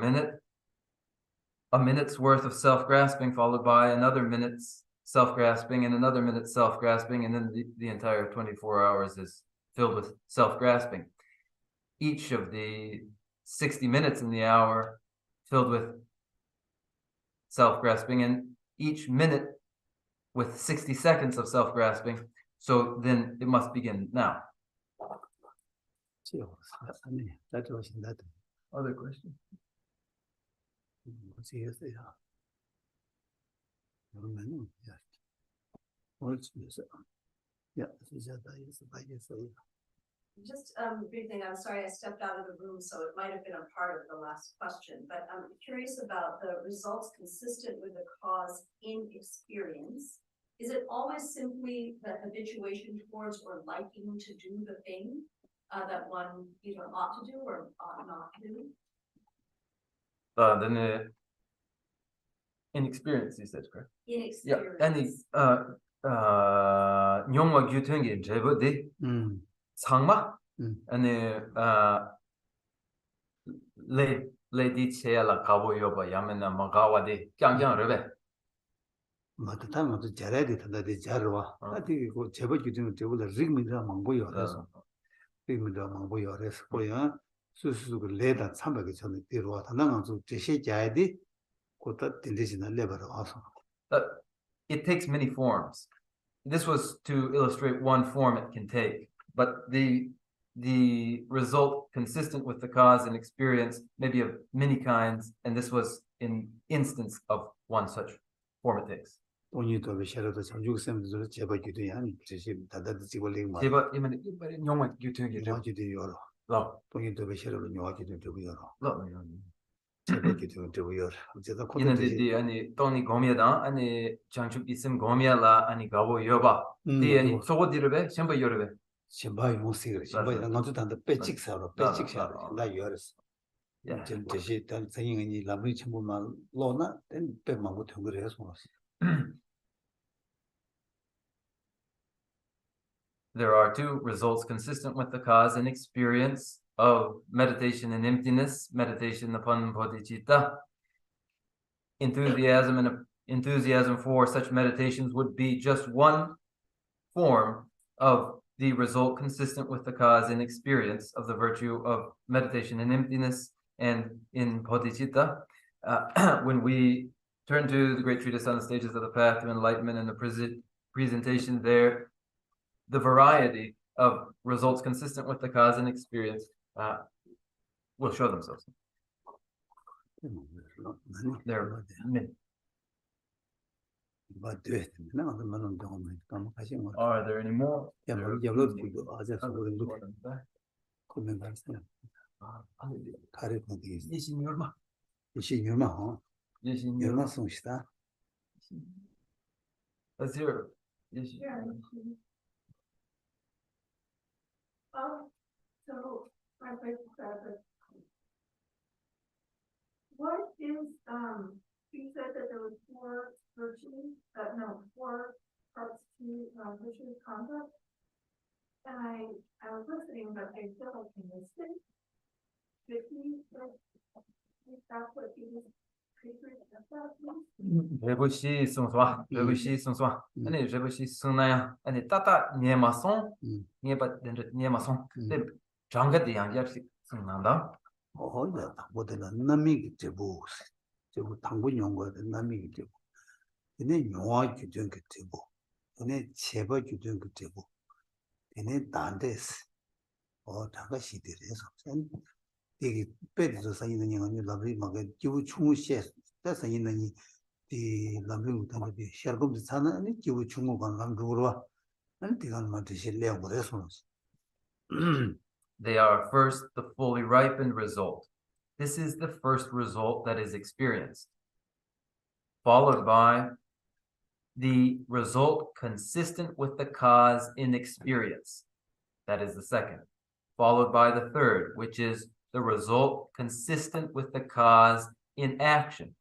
minute's worth of self-grasping followed by another minute's self-grasping and another minute's self-grasping, and then the entire 24 hours is filled with self-grasping. Each of the 60 minutes in the hour filled with self-grasping, and each minute with 60 seconds of self-grasping. So then it must begin now. Other questions? Just big thing, I'm sorry I stepped out of the room, so it might have been a part of the last question, but I'm curious about the results consistent with the cause in experience. Is it always simply the habituation towards or liking to do the thing that one either ought to do or ought not to do? Inexperience, you said, correct? Yeah, Inexperience. nyongwa gyutungi jebodi sangma 아니 레디 체야라 가보 요바 야메나 마가와디 짱짱 레베 맞다 맞다 잘해야 된다데 잘와 아디 그 제법 기준 되고라 릭미라 망고요 그래서 릭미라 망고요 그래서 거야 수수그 레다 참박이 전에 뒤로 단단한 좀 제시 자야디 고다 딘데시나 레버로 와서 It takes many forms. This was to illustrate one form it can take, but the result consistent with the cause and experience may be of many kinds, and this was an instance of one such form it takes. 돈이 더 비셔도 장죽샘도 제법 기준이 아니 제시 다다도 지고링 말 제가 이만 영화 유튜브에 요아지도 요로 돈이 더 비셔도 요아지도 되고 요로 제법 기준 되고 요로 제가 이는데 아니 돈이 고미다 아니 장축 있음 고미야라 아니 가보 여봐 이 아니 저거 디르베 셴바 여르베 신바이 모시그리 신바이 나도 단다 빼직사로 빼직사로 나 요르스 전 제시 단 생인이 라브리 전부만 로나 된 빼망고 통그래 해서 There are two results consistent with the cause and experience of meditation in emptiness, meditation upon bodhicitta. Enthusiasm for such meditations would be just one form of the result consistent with the cause and experience of the virtue of meditation in emptiness and in bodhicitta. When we turn to the great treatise on the stages of the path to enlightenment and the presentation there, the variety of results consistent with the cause and experience will show themselves. There are many. Are there any more? Let's hear it. So my question is, what is, you said that there were four virtues, four parts to virtuous conduct. And I was listening, but I feel like I missed it. Could you, if that's what you just Rebushi sungswa, Ani rebushi sunaya, Ani tata niemason, niebat dendret niemason, the Janga the Yangyapsi Sunanda. Oh, yeah, what an anamic table. So, Tango Yongo, the Namik table. In a Noa, you drink a table. In a Cheba, you drink a table. In a Dandes or Takashi, and the bed is a sign in your lovely market. You would choose, that's in the Lamrim would be Shargum the Sana, and you would choose on Lamdura and the Almatisha response. They are first the fully ripened result. This is the first result that is experienced, followed by the result consistent with the cause in experience. That is the second, followed by the third, which is the result consistent with the cause in action,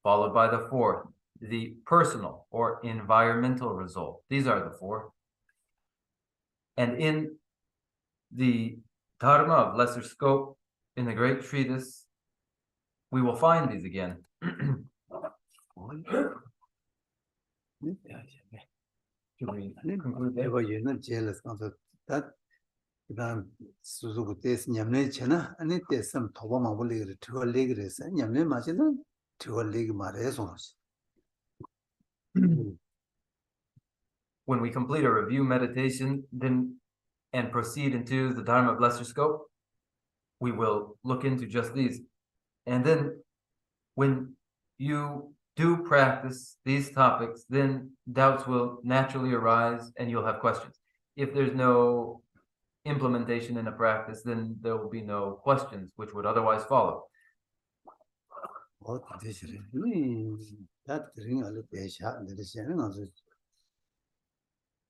followed by the fourth, the personal or environmental result. These are the four. And in the Dharma of lesser scope, in the great treatise, we will find these again. Should we conclude there? That Suzuku test Yamne Chena, and it is some Tobama to a leg race, and Yamne Machina to a leg maresons. When we complete a review meditation, then and proceed into the Dharma of lesser scope, we will look into just these. And then when you do practice these topics, then doubts will naturally arise and you'll have questions. If there's no implementation in a practice, then there will be no questions which would otherwise follow. What is that ring a little shot, the sharing of it.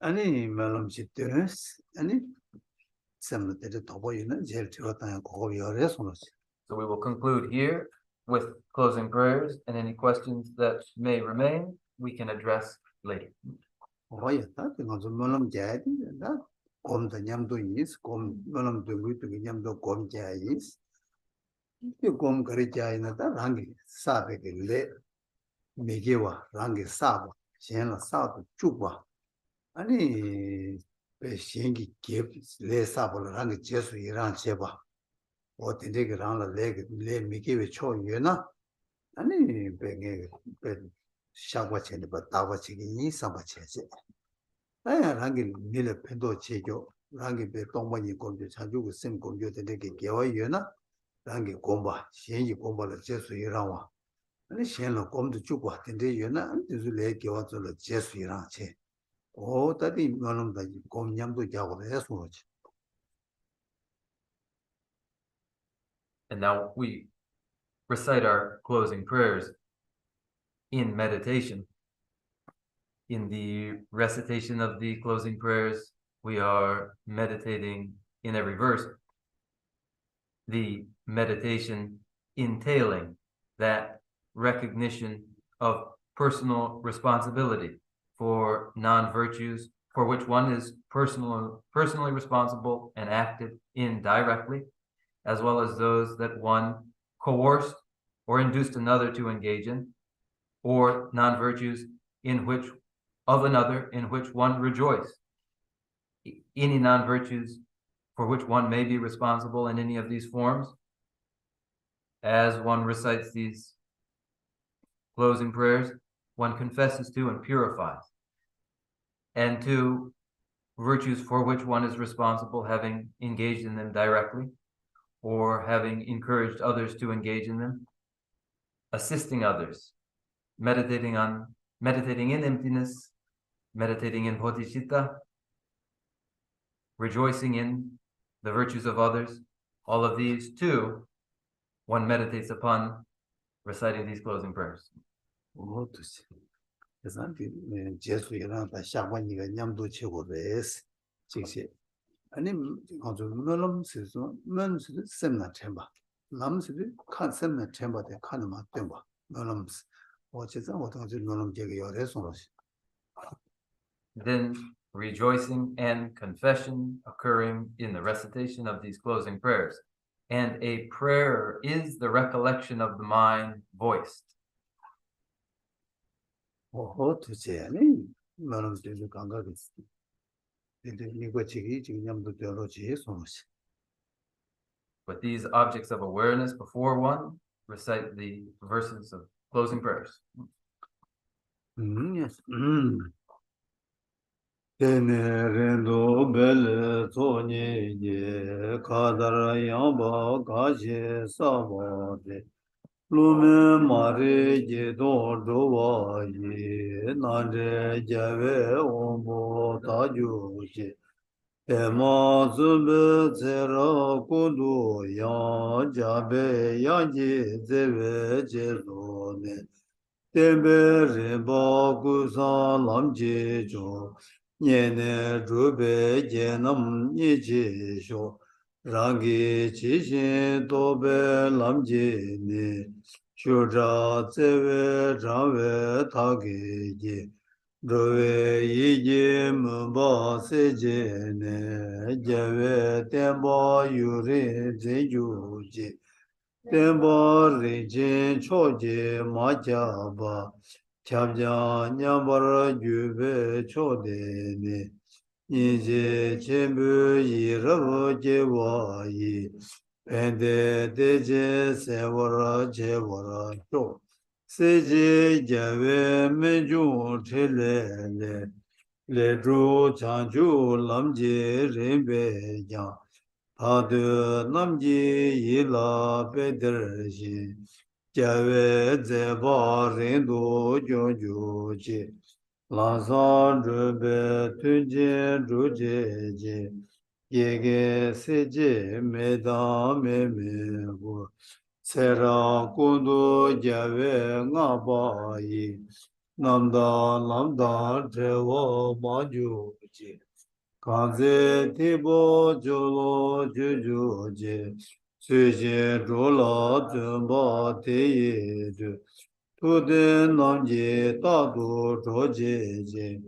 Any melon chitters, any cemetery topo, jail to a time call your response. So we will conclude here with closing prayers, and any questions that may remain, we can address later. Oye, está, que no somos los jadi, ¿verdad? Como teníamos is, como no nos tuvimos que teníamos como jayis. Que como que jay nada, rangi sabe que le mejewa, rangi sabe, siendo sabe chupa. Ani pe siengi que le sabe rangi jesu irán cheba. O tendré que rang le mejewa cho yena. Ani pe shagwa chene pa dawa chigi ni samba cheche. rangi nile pendo chejo, rangi pe tongpa nyi gomjo, chanchu ku sim gomjo tende ke gewa iyo na, rangi gomba, shenji gomba la jesu irangwa. Ani shen la gomdo chukwa tende iyo na, ani tisu le gewa zo la jesu irang che. O tati ngalom da gom nyamdo jago la esu roche. And now we recite our closing prayers in meditation. In the recitation of the closing prayers, we are meditating in every verse. The meditation entailing that recognition of personal responsibility for non-virtues for which one is personally responsible and acted in directly, as well as those that one coerced or induced another to engage in, or non-virtues in which one rejoiced. Any non-virtues for which one may be responsible in any of these forms, as one recites these closing prayers, one confesses to and purifies. And to virtues for which one is responsible, having engaged in them directly, or having encouraged others to engage in them, assisting others, meditating in emptiness, meditating in bodhicitta, rejoicing in the virtues of others. All of these too, one meditates upon reciting these closing prayers. O to se. Esanti jesu irang ta shagwa niga nyamdo chego res. Chikse. Ani kanzo melom siso, melom siso semna temba. Lam siso kan semna temba de kanima temba. Melom siso. O chesa o tango melom jege yo resong roshi. Then rejoicing and confession occurring in the recitation of these closing prayers. And a prayer is the recollection of the mind voiced. O to se ani melom siso kanga res. Nigo chigi chigi nyamdo jelo chi song roshi. With these objects of awareness before one, recite the verses of closing prayers. Yes. Tene rendo bele toni ye kadara yamba gaje sabade lume mare ye do wa ye nande jave ombo tajuji ema zube zera kudu ya jabe yaji zeve jezone Tembe rinpa kusa lam je jo, nyene rube jenam nye je sho, rangi chi shin tobe lam je ne, shura tsewe rawe tage je, rove yi je mba se je ne, jewe temba yuri ze ju je. Temba rinchen choje majaba, chabja nyambara jube chode ne, nije chenbu yirabu jewa yi, pende deje sewara jewara cho, seje jave menjung chile le, le zhu chanchu lamje rinpe yang, Adu namji yila pederji, jawe zeba rindu jonjuji, lansan rube tunje rujeji, yege seje medame megu, sera kundu jawe ngabayi, namda trewo majuji. Kanze tibo jolo juju je, 虽心诸老尊宝第一句，图的能级大度着结晶，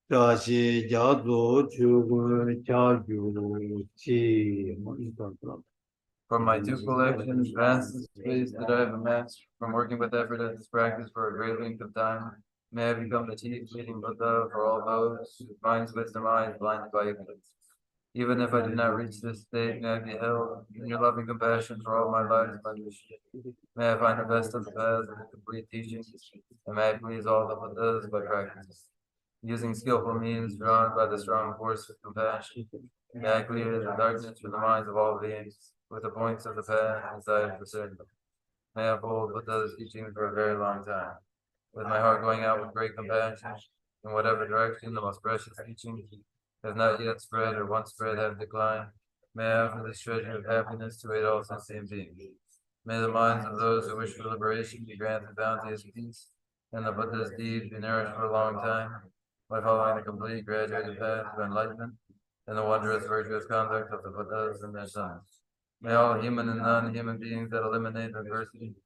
这些家族就会家有气。From my two collections, vast space that I have amassed from working with effort at this practice for a great length of time, may I become the chief leading Buddha for all those whose minds, wisdom, eyes blinded by ignorance. Even if I do not reach this state, may I be held in your loving compassion for all my lives by your. May I find the best of the paths and the complete teachings, and may I please all the Buddhas by practice. Using skillful means drawn by the strong force of compassion, may I clear the darkness from the minds of all beings with the points of the path desired for certain. May I hold Buddha's teaching for a very long time, with my heart going out with great compassion in whatever direction the most precious teachings has not yet spread or once spread have declined. May I offer this treasure of happiness to aid all sentient beings. May the minds of those who wish for liberation be granted bounteous peace, and the Buddha's deeds be nourished for a long time by following the complete graduated path to enlightenment and the wondrous virtuous conduct of the Buddhas and their sons. May all human and non-human beings that eliminate adversity,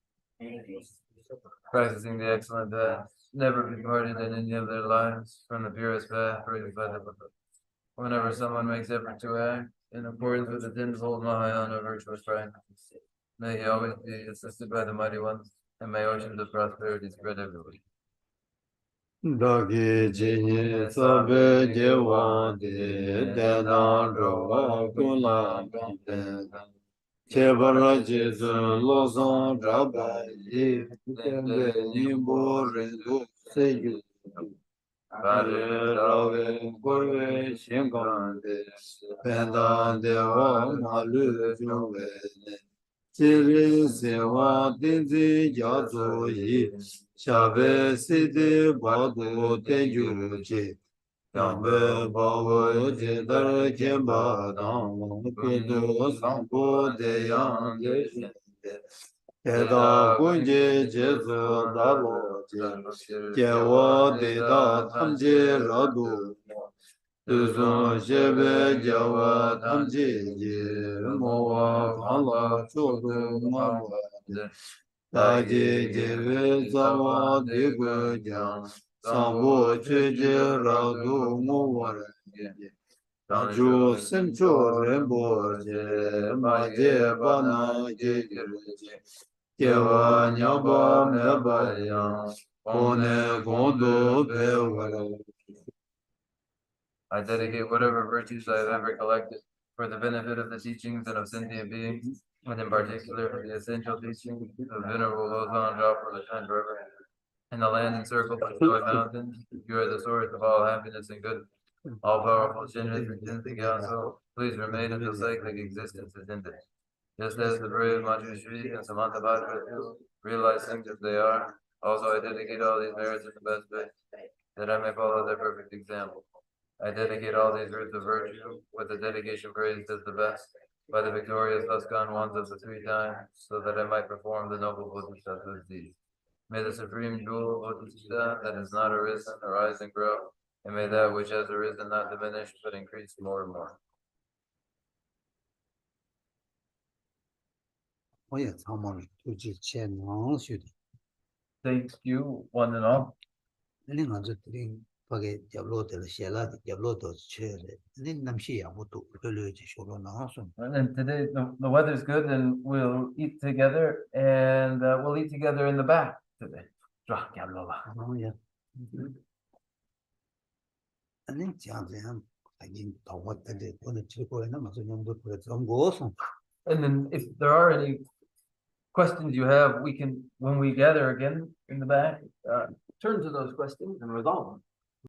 practicing the excellent path, never be parted in any of their lives from the purest path raised by the Buddha. Whenever someone makes effort to act in accordance with the tenfold Mahayana virtuous practice, may he always be assisted by the mighty ones, and may oceans of prosperity spread everywhere. Dagi jini sabe jewa de dedan ro kula bamben. Chebara jesu losan draba ye tembe nimbo rindu seyu. Pare rave korve shinkande pendan dewa malu juwe. Jiri sewa dinzi yazo yi shabe sidi badu tenju je. Yambe bawo jedar kemba dang kudu sampo de yang de shinde. Eda kunje jesu dalo je. Jewa de da tamje radu. Tuzun shebe jawa tamje je. Mowa kala chodu mawa de. Taji jewe zawa de gu jang. Sambo cheje radu mowa de. Tanju semcho rembo je. Ma je bana je je. Jewa nyamba meba yang. Kone gondo bewara. I dedicate whatever virtues I have ever collected for the benefit of the teachings and of sentient beings, and in particular for the essential teachings of Venerable Lozan for the Ten River. In the land encircled by joy mountains, you are the source of all happiness and good. All powerful Shinras Regenting Council, please remain until cyclic existence is ended. Just as the brave Manjushri and Samantabhadra realize things as they are, also I dedicate all these merits in the best way, that I may follow their perfect example. I dedicate all these roots of virtue with the dedication praised as the best by the victorious Tuscan ones of the three times, so that I might perform the noble Bodhisattva's deeds. May the supreme jewel of Bodhisattva that has not arisen arise and grow, and may that which has arisen not diminish but increase more and more. 我也参谋就是潜能学的， Thank you, one and all. 另外这另把给角落的了，写了角落都缺了，另那些也不多，这里就说了哪算？ And today the weather's good, and we'll eat together, and we'll eat together in the back today. 哦呀，那这样子样，已经到我这里，我的结果那么说，人都不知道我送。 And then if there are any questions you have, we can, when we gather again in the back, turn to those questions and resolve them.